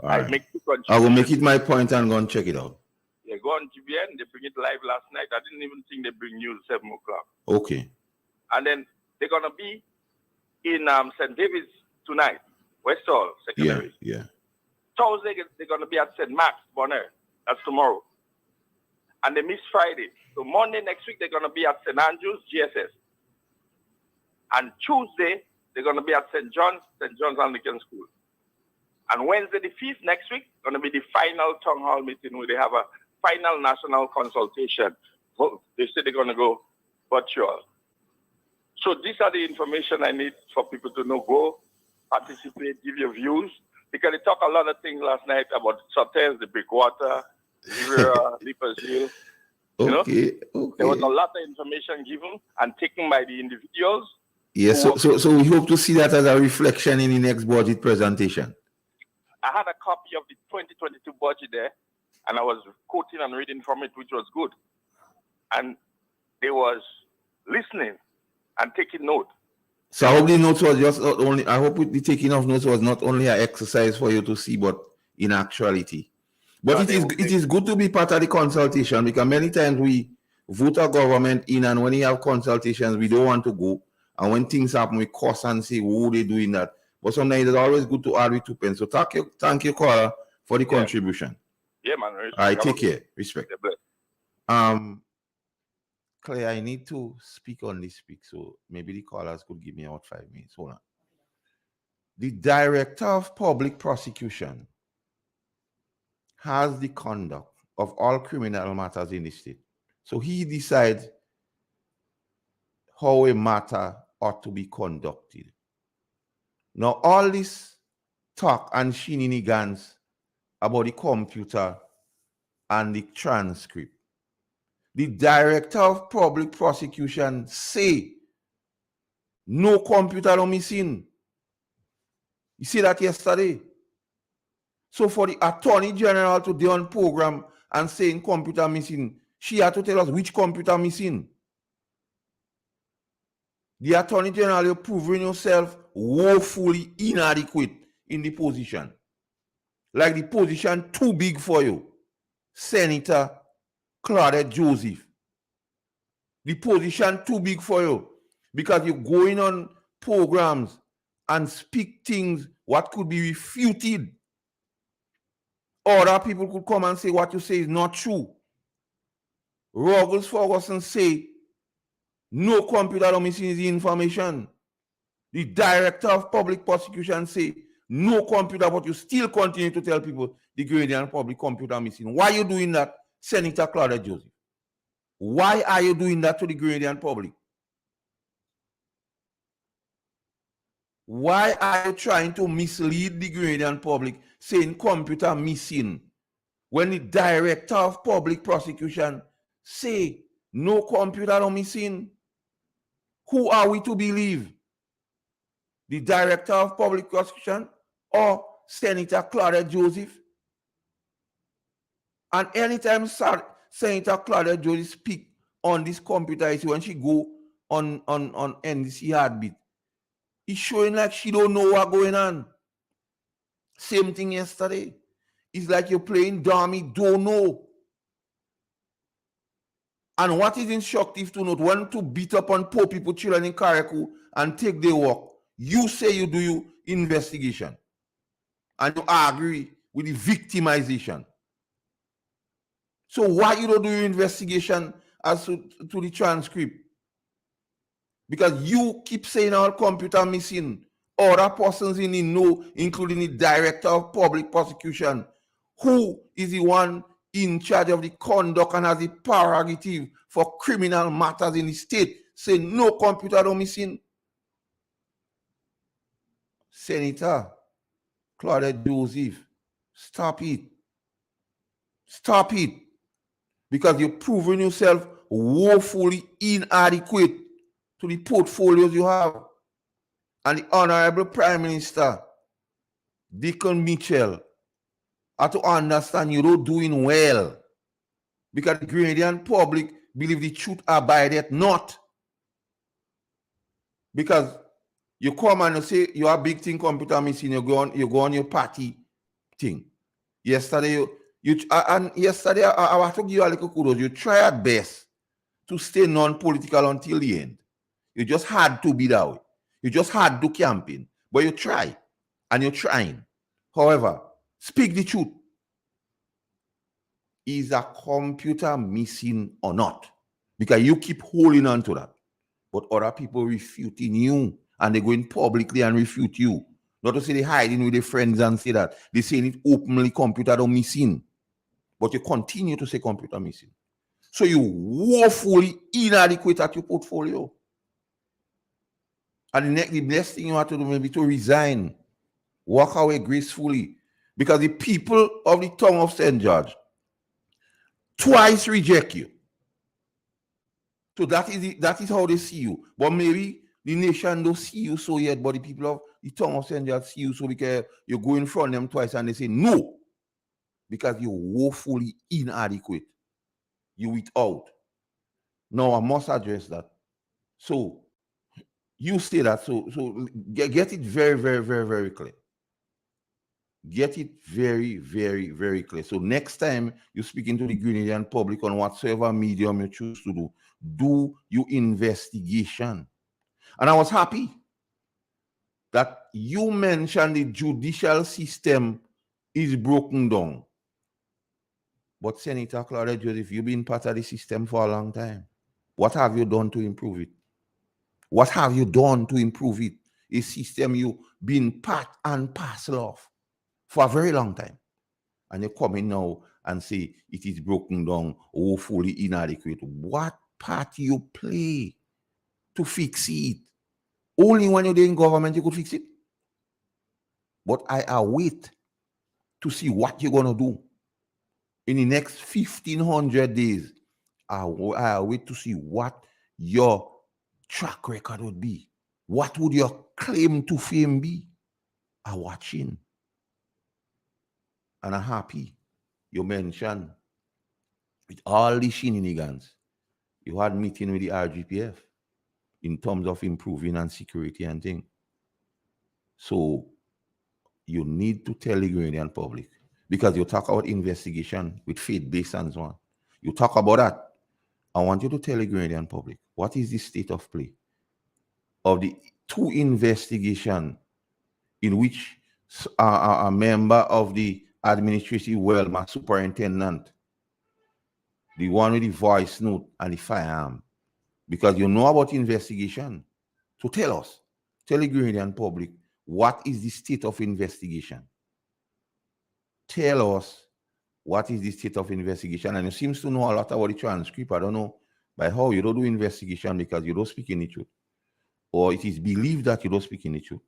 All right. I make two contributions. I will make it my point and go and check it out. Yeah, go on GBN. They bring it live last night. I didn't even think they bring news 7 o'clock. Okay. And then they're going to be in St. David's tonight, West Hall Secondary. Yeah. Thursday, they're going to be at St. Mark's, Bonaire. That's tomorrow. And they miss Friday. So Monday next week, they're going to be at St. Andrews, GSS. And Tuesday, they're going to be at St. John's Anglican School. And Wednesday the 5th next week, going to be the final town hall meeting where they have a final national consultation. They say they're going to go virtual. So these are the information I need for people to know. Go, participate, give your views. Because they talk a lot of things last night about Sutton's, the Breakwater, Leapers Hill. Okay. There was a lot of information given and taken by the individuals. Yes, so we hope to see that as a reflection in the next budget presentation. I had a copy of the 2022 budget there, and I was quoting and reading from it, which was good. And they was listening and taking note. So I hope the notes was just not only, I hope the taking of notes was not only an exercise for you to see, but in actuality. But it is good to be part of the consultation, because many times we vote our government in, and when we have consultations, we don't want to go. And when things happen, we cuss and say, "Who they doing that?" But sometimes it's always good to add with 2 pence. So thank you, caller, for the contribution. Yeah, man. All right, take care. Respect. Claire, I need to speak on this so maybe the callers could give me about 5 minutes. Hold on. The Director of Public Prosecution has the conduct of all criminal matters in the state. So he decides how a matter ought to be conducted. Now, all this talk and shenanigans about the computer and the transcript, the Director of Public Prosecution say no computer are missing. You see that yesterday? So for the Attorney General to be on program and saying computer missing, she had to tell us which computer missing. The Attorney General, you're proving yourself woefully inadequate in the position. Like the position too big for you. Senator Claudette Joseph. The position too big for you because you're going on programs and speak things what could be refuted. Other people could come and say what you say is not true. Ruggles Ferguson say no computer missing is the information. The Director of Public Prosecution say no computer, but you still continue to tell people the Grenadian public computer missing. Why are you doing that, Senator Claudette Joseph? Why are you doing that to the Grenadian public? Why are you trying to mislead the Grenadian public saying computer missing when the Director of Public Prosecution say no computer missing? Who are we to believe? The Director of Public Prosecution or Senator Claudette Joseph? And anytime Senator Claudette Joseph speak on this computer issue, when she go on NDC Heartbeat, it's showing like she don't know what's going on. Same thing yesterday. It's like you're playing dummy, don't know. And what is instructive to note, when to beat up on poor people, children in Karakou and take their work, you say you do your investigation. And you agree with the victimization. So why you don't do your investigation as to the transcript? Because you keep saying our computer missing. Other persons in the know, including the Director of Public Prosecution, who is the one in charge of the conduct and has the prerogative for criminal matters in the state, say no computer are missing. Senator Claudette Joseph, stop it. Stop it. Because you're proving yourself woefully inadequate to the portfolios you have. And the Honorable Prime Minister, Deacon Mitchell, are to understand you're not doing well. Because the Grenadian public believe the truth abideth not. Because you come and you say you have big thing computer missing, you go on your party thing. Yesterday And yesterday, I want to give you a little kudos. You try at best to stay non-political until the end. You just had to be that way. You just had to campaign. But you try, and you're trying. However, speak the truth. Is a computer missing or not? Because you keep holding on to that. But other people refuting you, and they go in publicly and refute you. Not to say they hiding with their friends and say that. They saying it openly, computer don't missing. But you continue to say computer missing. So you woefully inadequate at your portfolio. And the best thing you have to do maybe to resign. Walk away gracefully. Because the people of the tongue of St. George twice reject you. So that is how they see you. But maybe the nation don't see you so yet, but the people of the tongue of St. George see you so because you go in front of them twice and they say no. Because you're woefully inadequate. You without. Now I must address that. So you say that. So get it very, very, very, very clear. Get it very, very, very clear. So next time you speak into the Grenadian public on whatsoever medium you choose to do your investigation. And I was happy that you mentioned the judicial system is broken down. But Senator Claudia Joseph, you've been part of the system for a long time. What have you done to improve it? What have you done to improve it? A system you've been part and parcel of for a very long time. And you come in now and say it is broken down, woefully inadequate. What part you play to fix it? Only when you're in government you could fix it. But I await to see what you're going to do in the next 1,500 days. I await to see what your track record would be. What would your claim to fame be? I'm watching. And I'm happy you mentioned with all the shenanigans, you had meeting with the RGPF in terms of improving and security and things. So you need to tell the Grenadian public, because you talk about investigation with faith-based and so on. You talk about that. I want you to tell the Grenadian public, what is the state of play of the two investigations in which a member of the administrative world, my superintendent, the one with the voice note and the firearm, because you know about investigation. So tell us, tell the Grenadian public, what is the state of investigation? Tell us what is the state of investigation. And you seems to know a lot about the transcript. I don't know by how you don't do investigation because you don't speak in the truth. Or it is believed that you don't speak in the truth.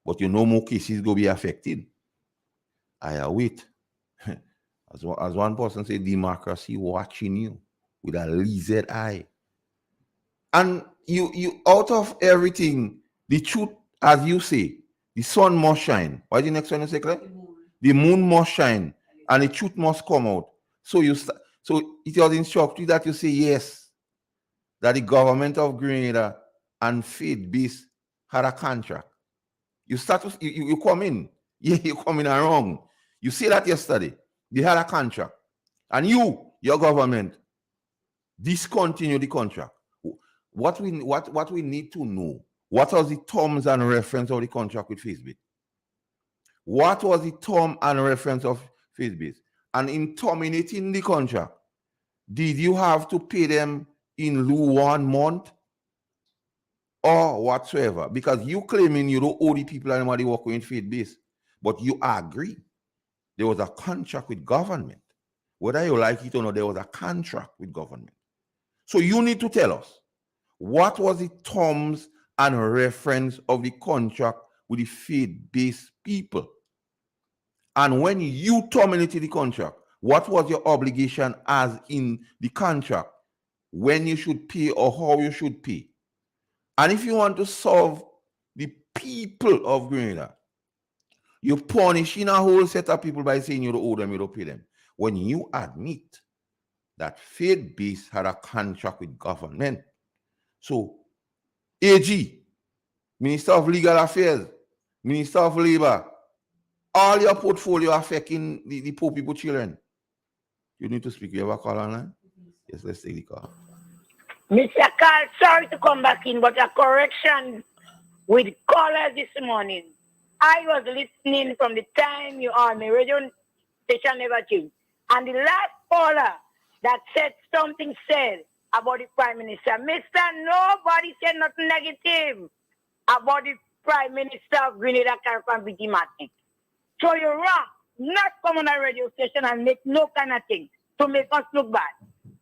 But you know more cases go be affected. I await. As one person said, democracy watching you with a lizard eye. And you out of everything, the truth, as you say, the sun must shine. What is the next one you say, Claire? The moon must shine, and the truth must come out. So so it was instructed that you say yes, that the government of Grenada and faith-based had a contract. You come in. Yeah, you come in wrong. You say that yesterday. They had a contract. And your government, discontinue the contract. What we need to know, what was the terms and reference of the contract with Facebook? What was the term and reference of Facebook? And in terminating the contract, did you have to pay them in lieu 1 month or whatsoever? Because you claiming you don't owe the people anybody working in faith-based, but you agree there was a contract with government. Whether you like it or not, there was a contract with government. So you need to tell us, what was the terms and reference of the contract with the faith-based people? And when you terminated the contract, what was your obligation as in the contract? When you should pay or how you should pay? And if you want to solve the people of Grenada, you're punishing a whole set of people by saying you don't owe them, you don't pay them. When you admit that faith-based had a contract with government. So, AG, Minister of Legal Affairs, Minister of Labor, all your portfolio affecting the poor people children. You need to speak. You have a call online? Yes, let's take the call. Mr. Carl, sorry to come back in, but a correction with callers this morning. I was listening from the time you on the radio station never changed. And the last caller that said something said about the Prime Minister. Mr. Nobody said nothing negative about the Prime Minister of Grenada, Caribbean, P.T. Martin. So you're wrong. Not come on a radio station and make no kind of thing to make us look bad.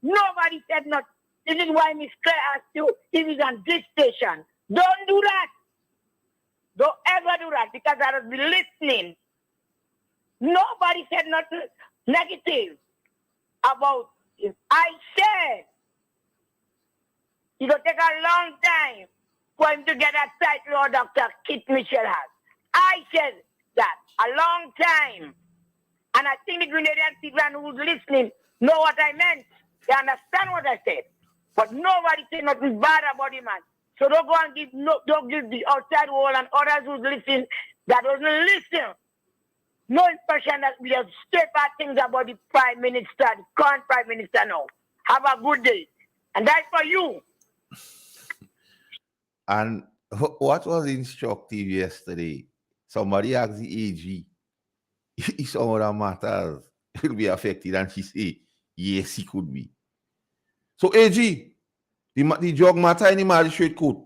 Nobody said nothing. This is why Miss Claire asked you if it's on this station. Don't do that. Don't ever do that because I will be listening. Nobody said nothing negative about it. I said it'll take a long time for him to get that title or Dr. Kit Mitchell has. I said that a long time. And I think the Grenadian people who's listening know what I meant. They understand what I said. But nobody said nothing bad about him, man. So don't go and don't give the outside world and others who's listening that doesn't listen no impression that we have straight bad things about the Prime Minister, the current Prime Minister now. Have a good day. And that's for you. And what was instructive yesterday? Somebody asked the AG if some of the matters will be affected, and she said, yes, he could be. So AG, the drug matter in the magistrate court,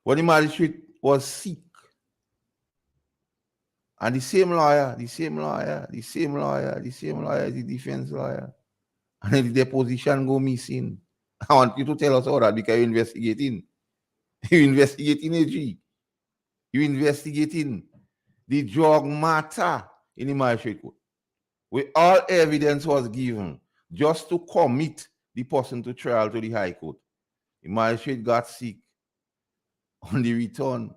when the magistrate was sick, and the same lawyer, the defense lawyer, and then the deposition go missing. I want you to tell us all that because you're investigating. You're investigating AG. You're investigating the drug matter in the magistrate court, where all evidence was given just to commit the person to trial to the High Court. The magistrate got sick on the return,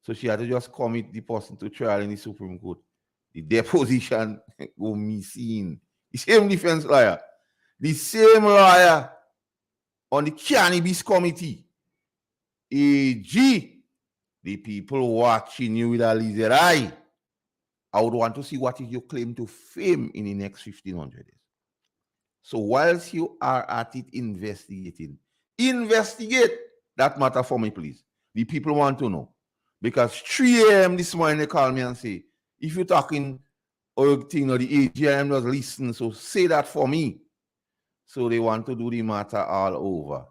so she had to just commit the person to trial in the Supreme Court. The deposition go missing. The same defense lawyer, the same lawyer on the cannabis committee. AG, the people watching you with a lizard eye. I would want to see what is your claim to fame in the next 1,500 days. So whilst you are at it investigate that matter for me, please. The people want to know. Because 3 a.m. this morning, they call me and say, if you're talking or thing or the AGM does listen, so say that for me. So they want to do the matter all over.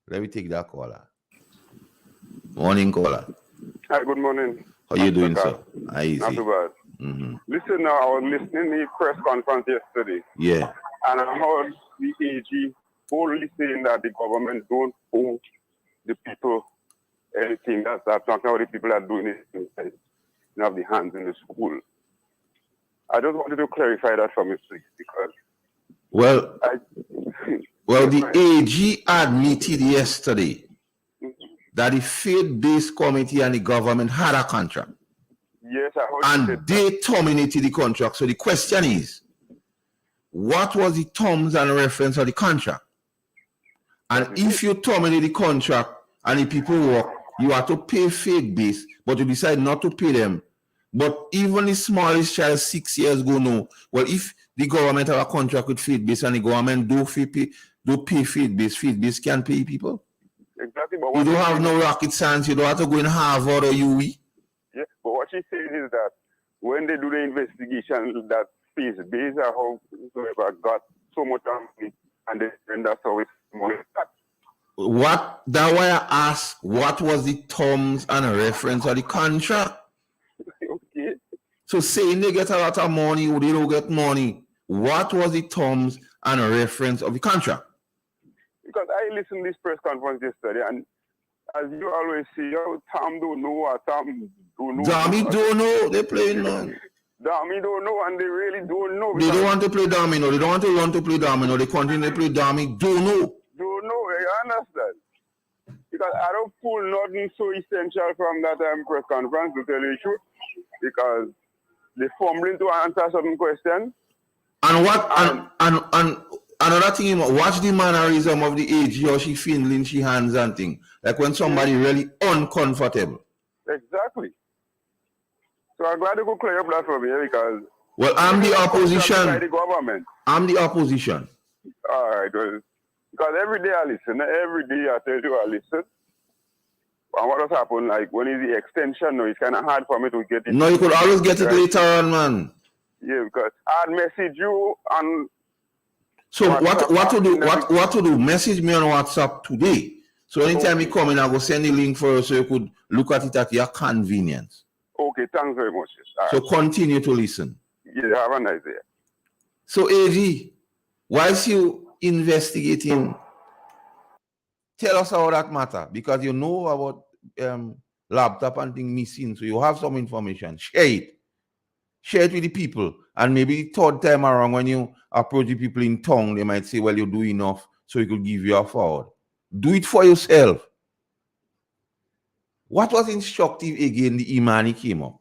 Let me take that caller. Morning, caller. Hi, good morning. How you doing, sir? Easy. Not too bad. Mm-hmm. Listen, now, I was listening to the press conference yesterday. Yeah. And I heard the AG boldly saying that the government don't owe the people anything. That's not how the people are doing it. You have the hands in the school. I just wanted to clarify that for me, please, because... Well, the AG admitted yesterday that the faith-based committee and the government had a contract. Yes, I heard. And they terminated the contract. So the question is, what was the terms and reference of the contract? And if you terminate the contract and the people work, you have to pay faith-based, but you decide not to pay them. But even the smallest child 6 years ago know, well, if the government have a contract with faith-based and the government do pay faith-based can pay people. Exactly. But you don't have no rocket science. You don't have to go in Harvard or UE. Yeah, but what she's saying is that when they do the investigation, that faith-based are how whoever got so much money, and then that's how it's money. That's why I asked, what was the terms and reference of the contract? Okay. So saying they get a lot of money or they don't get money, what was the terms and reference of the contract? Because I listened to this press conference yesterday, and as you always see, Tom don't know what Tom don't know. Dami don't know, they playing man. Dami don't know, and they really don't know. They don't want to play domino, they don't want to learn to play domino, they continue to play domino, don't know. Don't know, I understand. Because I don't pull nothing so essential from that press conference, to tell you the truth, because they fumbling to answer certain questions. And what and another thing, watch the mannerism of the AG, or she fingering she hands and thing. Like when somebody really uncomfortable. Exactly. So I'm glad you could clear up that for me, because Well, I'm the By opposition. the government. I'm the opposition. All right, well, because every day I listen. Every day I tell you I listen. And what has happened, like when is the extension now, it's kind of hard for me to get it. No, you could always get it later on, man. Yeah, because I'd message you on. So what to do? Message me on WhatsApp today. So anytime you come in, I will send the link for you so you could look at it at your convenience. Okay, thanks very much. So continue to listen. Yeah, have a nice day. So AG, whilst you investigating, tell us how that matter, because you know about laptop and things missing, so you have some information. Share it. Share it with the people. And maybe the third time around when you approach the people in town, they might say, well, you do enough, so we could give you a forward. Do it for yourself. What was instructive again, the Imani came up.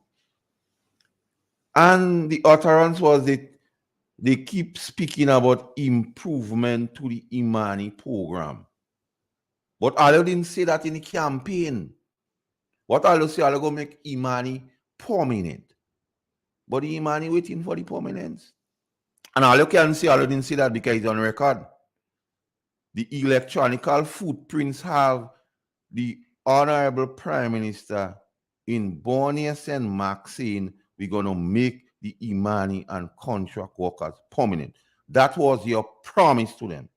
And the utterance was that they keep speaking about improvement to the Imani program. But Allah didn't say that in the campaign. What Allah say, Allah go make Imani permanent. But the Imani waiting for the permanence. And Allah can say, Allah didn't say that because it's on record. The electronical footprints have the Honorable Prime Minister in Borneo St. Mark saying we're going to make the Imani and contract workers permanent. That was your promise to them.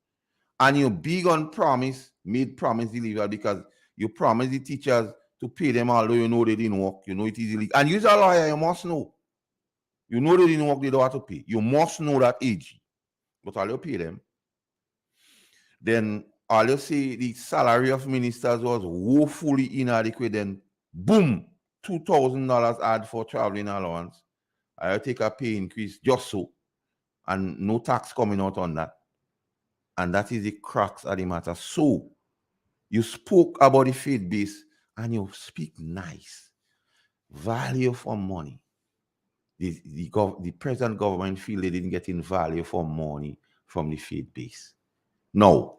And you big on promise, made promise deliver, because you promised the teachers to pay them although you know they didn't work. You know it is illegal. And you're a lawyer, you must know. You know they didn't work, they don't have to pay. You must know that age. But all you pay them. Then all you say the salary of ministers was woefully inadequate. Then boom, $2,000 add for traveling allowance. I take a pay increase just so. And no tax coming out on that. And that is the crux of the matter. So you spoke about the faith base and you speak nice. Value for money. The present government feel they didn't get in value for money from the faith base. Now,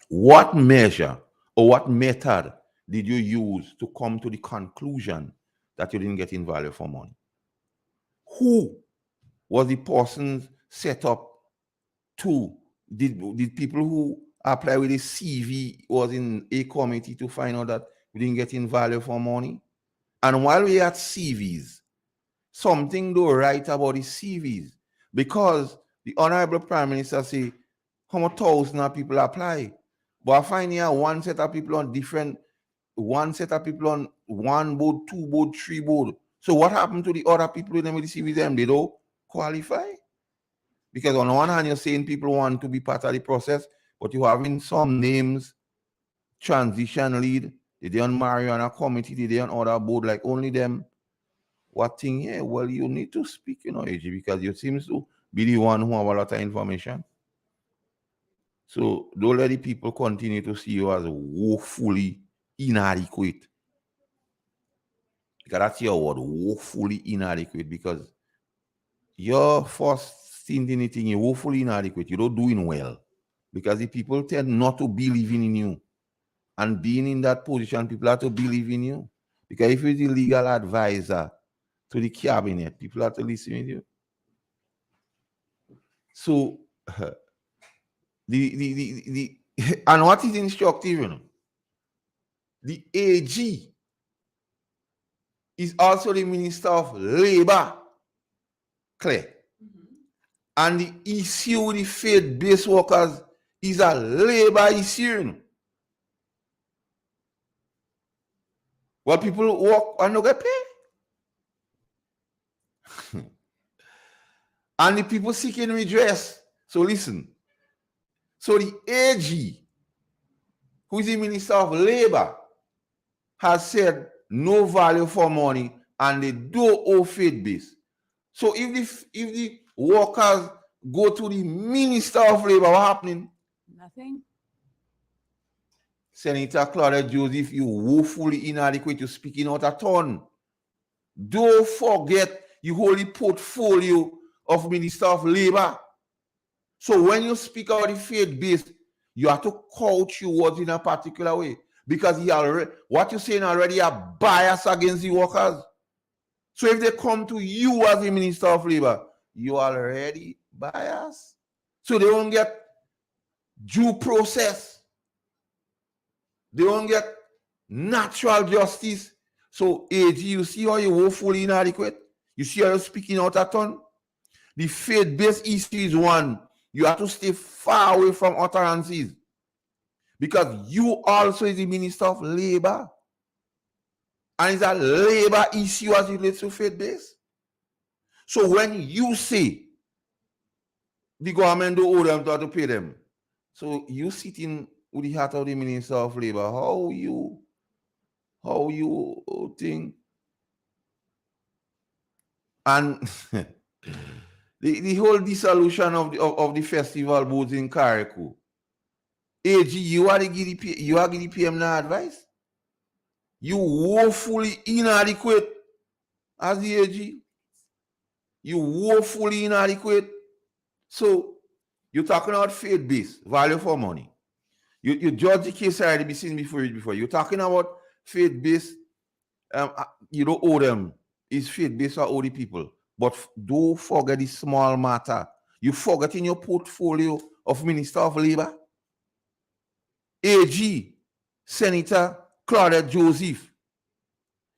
what measure or what method did you use to come to the conclusion that you didn't get in value for money? Who was the person set up to? Did people who apply with a CV was in a committee to find out that we didn't get in value for money? And while we had CVs, something do right about the CVs, because the Honorable Prime Minister say how much thousands of people apply. But I find here one set of people on one board, two board, three board. So what happened to the other people with them with the CVs? They don't qualify? Because on one hand, you're saying people want to be part of the process, but you having some names, transition lead, they don't marry on a committee, they don't order board like only them. What thing here? Well, you need to speak, AG, because you seems to be the one who have a lot of information. So don't let the people continue to see you as woefully inadequate. Because that's your word, woefully inadequate, because your first stint in anything, you're woefully inadequate. You're not doing well. Because the people tend not to believe in you. And being in that position, people have to believe in you. Because if you're the legal advisor to the cabinet, people have to listen to you. So, and what is instructive, the AG is also the Minister of Labor, clear. And the issue with the faith-based workers is a labor issue. Well, people work and don't get paid. And the people seeking redress. So listen. So the AG, who is the Minister of Labor, has said no value for money and they do owe faith base. So if the workers go to the Minister of Labor, what happening? Nothing. Senator Claudia Joseph, you woefully inadequate, you speaking out a ton. Don't forget you hold the portfolio of Minister of Labor. So when you speak about the faith base, you have to couch your words in a particular way. Because what you're saying already are bias against the workers. So if they come to you as the Minister of Labor, you already biased. So they won't get due process. They won't get natural justice. So AG, you see how you're woefully inadequate? You see how you're speaking out a ton? The faith-based issue is one. You have to stay far away from utterances. Because you also is the Minister of Labor. And it's a labor issue as it relates to faith-based. So when you say the government don't owe them to pay them, so you sitting with the heart of the Minister of Labor, how you think? And the whole dissolution of the festival boards in Carriacou. AG, you are the PM now advice? You woefully inadequate as the AG. You woefully inadequate. So you're talking about faith-based, value for money. You judge the case already be seen before. You're talking about faith-based, you don't owe them. It's faith-based or owe the people. But don't forget the small matter. You forget in your portfolio of Minister of Labor, AG, Senator Claudette Joseph.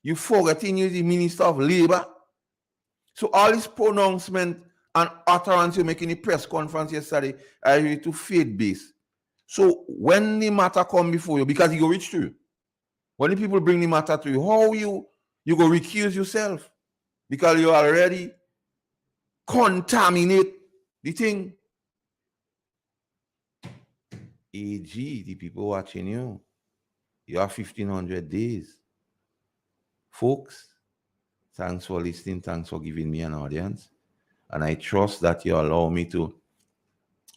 You forget in you the Minister of Labor. So all this pronouncement and utterance you make in the press conference yesterday are related to faith-based. So when the matter come before you, because you go reach to you, when the people bring the matter to you, how you go recuse yourself? Because you already contaminate the thing. AG, the people watching you, you have 1,500 days. Folks, thanks for listening. Thanks for giving me an audience. And I trust that you allow me to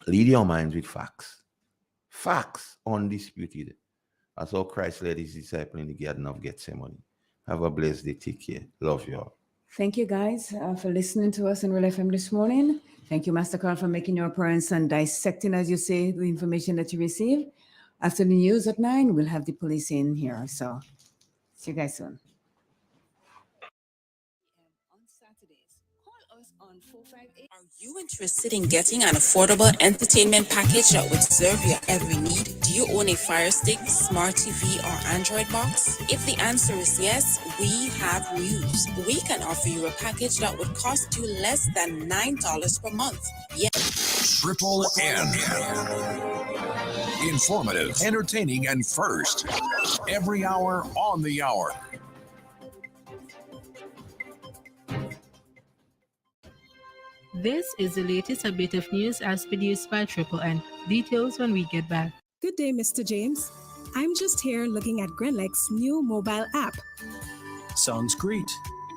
lead your minds with facts. Facts, undisputed. That's how Christ led his disciples in the Garden of Gethsemane. Have a blessed day. Take care. Love you all. Thank you guys for listening to us in Real FM this morning. Thank you, Master Carl, for making your appearance and dissecting, as you say, the information that you receive. After the news at 9, we'll have the police in here. So see you guys soon. Are you interested in getting an affordable entertainment package that would serve your every need? Do you own a Fire Stick, Smart TV, or Android box? If the answer is yes, we have news. We can offer you a package that would cost you less than $9 per month. Yes. Triple N. Informative, entertaining, and first. Every hour on the hour. This is the latest update of news as produced by Triple N. Details when we get back. Good day, Mr. James. I'm just here looking at Grenlec's new mobile app. Sounds great.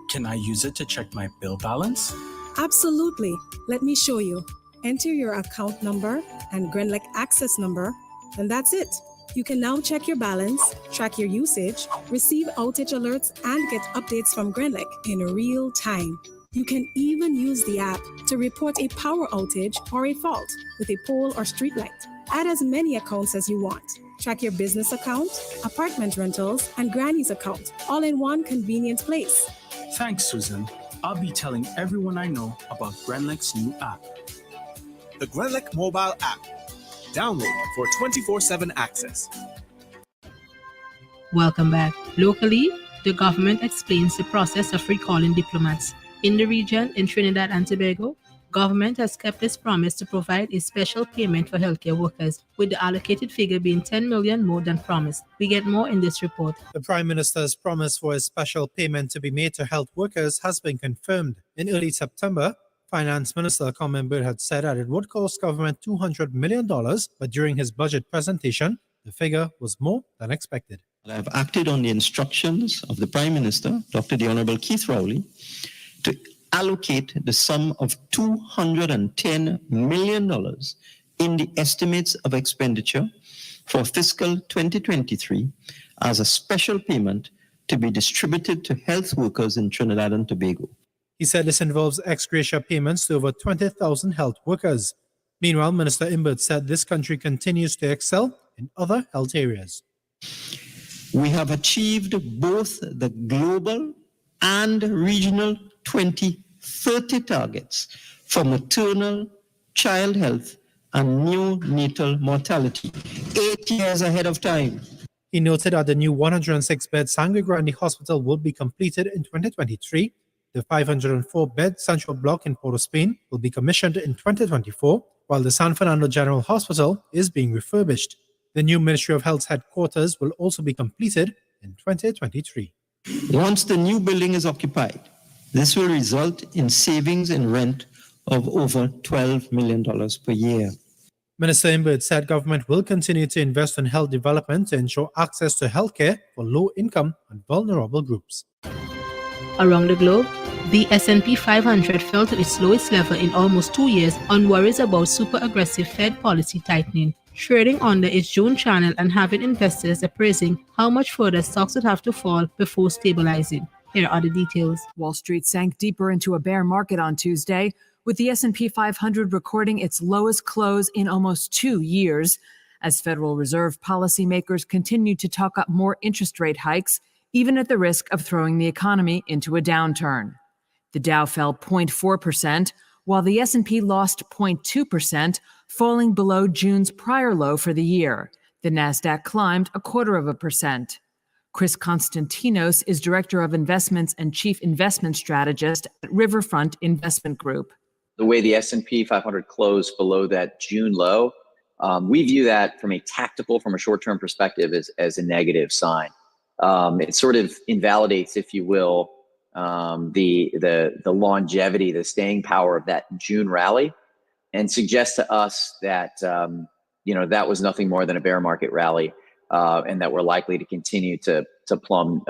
Can I use it to check my bill balance? Absolutely. Let me show you. Enter your account number and Grenlec access number, and that's it. You can now check your balance, track your usage, receive outage alerts, and get updates from Grenlec in real time. You can even use the app to report a power outage or a fault with a pole or street light. Add as many accounts as you want. Track your business account, apartment rentals, and Granny's account, all in one convenient place. Thanks, Susan. I'll be telling everyone I know about Grenlec's new app. The Grenlec mobile app. Download for 24/7 access. Welcome back. Locally, the government explains the process of recalling diplomats. In the region, in Trinidad and Tobago, government has kept its promise to provide a special payment for healthcare workers, with the allocated figure being 10 million more than promised. We get more in this report. The Prime Minister's promise for a special payment to be made to health workers has been confirmed. In early September, Finance Minister Carmen Bird had said that it would cost government $200 million, but during his budget presentation, the figure was more than expected. I have acted on the instructions of the Prime Minister, Dr. the Honorable Keith Rowley, to allocate the sum of $210 million in the estimates of expenditure for fiscal 2023 as a special payment to be distributed to health workers in Trinidad and Tobago. He said this involves ex gratia payments to over 20,000 health workers. Meanwhile, Minister Imbert said this country continues to excel in other health areas. We have achieved both the global and regional 2030 targets for maternal, child health, and neonatal mortality, 8 years ahead of time. He noted that the new 106-bed Sangre Grande Hospital will be completed in 2023. The 504-bed Central Block in Port of Spain will be commissioned in 2024, while the San Fernando General Hospital is being refurbished. The new Ministry of Health's headquarters will also be completed in 2023. Once the new building is occupied, this will result in savings in rent of over $12 million per year. Minister Imbert said government will continue to invest in health development to ensure access to healthcare for low-income and vulnerable groups. Around the globe, the S&P 500 fell to its lowest level in almost 2 years on worries about super-aggressive Fed policy tightening, trading under its June channel and having investors appraising how much further stocks would have to fall before stabilizing. Here are the details. Wall Street sank deeper into a bear market on Tuesday, with the S&P 500 recording its lowest close in almost 2 years, as Federal Reserve policymakers continued to talk up more interest rate hikes, even at the risk of throwing the economy into a downturn. The Dow fell 0.4%, while the S&P lost 0.2%, falling below June's prior low for the year. The Nasdaq climbed 0.25%. Chris Constantinos is Director of Investments and Chief Investment Strategist at Riverfront Investment Group. The way the S&P 500 closed below that June low, we view that from a short-term perspective as a negative sign. It sort of invalidates, if you will, the longevity, the staying power of that June rally, and suggests to us that that was nothing more than a bear market rally, and that we're likely to continue to plumb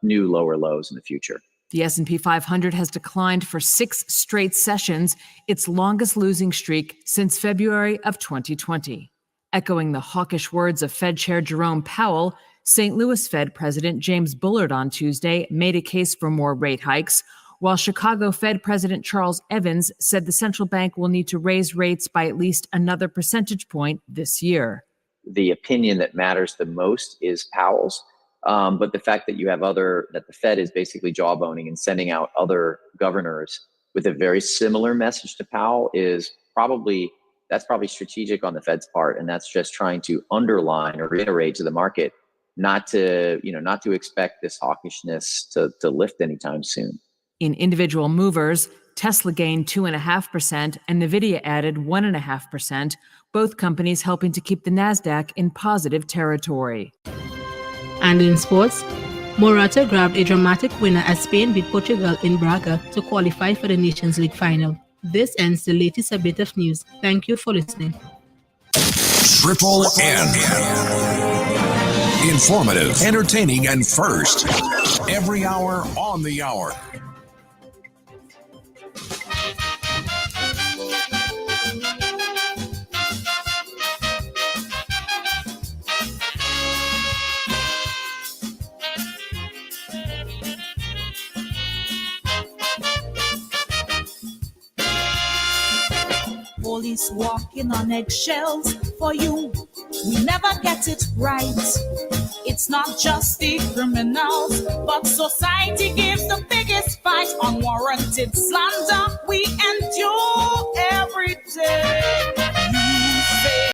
new lower lows in the future. The S&P 500 has declined for 6 straight sessions, its longest losing streak since February of 2020. Echoing the hawkish words of Fed Chair Jerome Powell, St. Louis Fed President James Bullard on Tuesday made a case for more rate hikes, while Chicago Fed President Charles Evans said the central bank will need to raise rates by at least another percentage point this year. The opinion that matters the most is Powell's. But the fact that you have that the Fed is basically jawboning and sending out other governors with a very similar message to Powell that's probably strategic on the Fed's part, and that's just trying to underline or reiterate to the market not to expect this hawkishness to lift anytime soon. In individual movers, Tesla gained 2.5% and Nvidia added 1.5%, both companies helping to keep the Nasdaq in positive territory. And in sports, Morata grabbed a dramatic winner as Spain beat Portugal in Braga to qualify for the Nations League final. This ends the latest bit of news. Thank you for listening. Triple N. Informative, entertaining, and first. Every hour on the hour. Police walking on eggshells for you. We never get it right. It's not just the criminals, but society gives the biggest fight. Unwarranted slander we endure every day.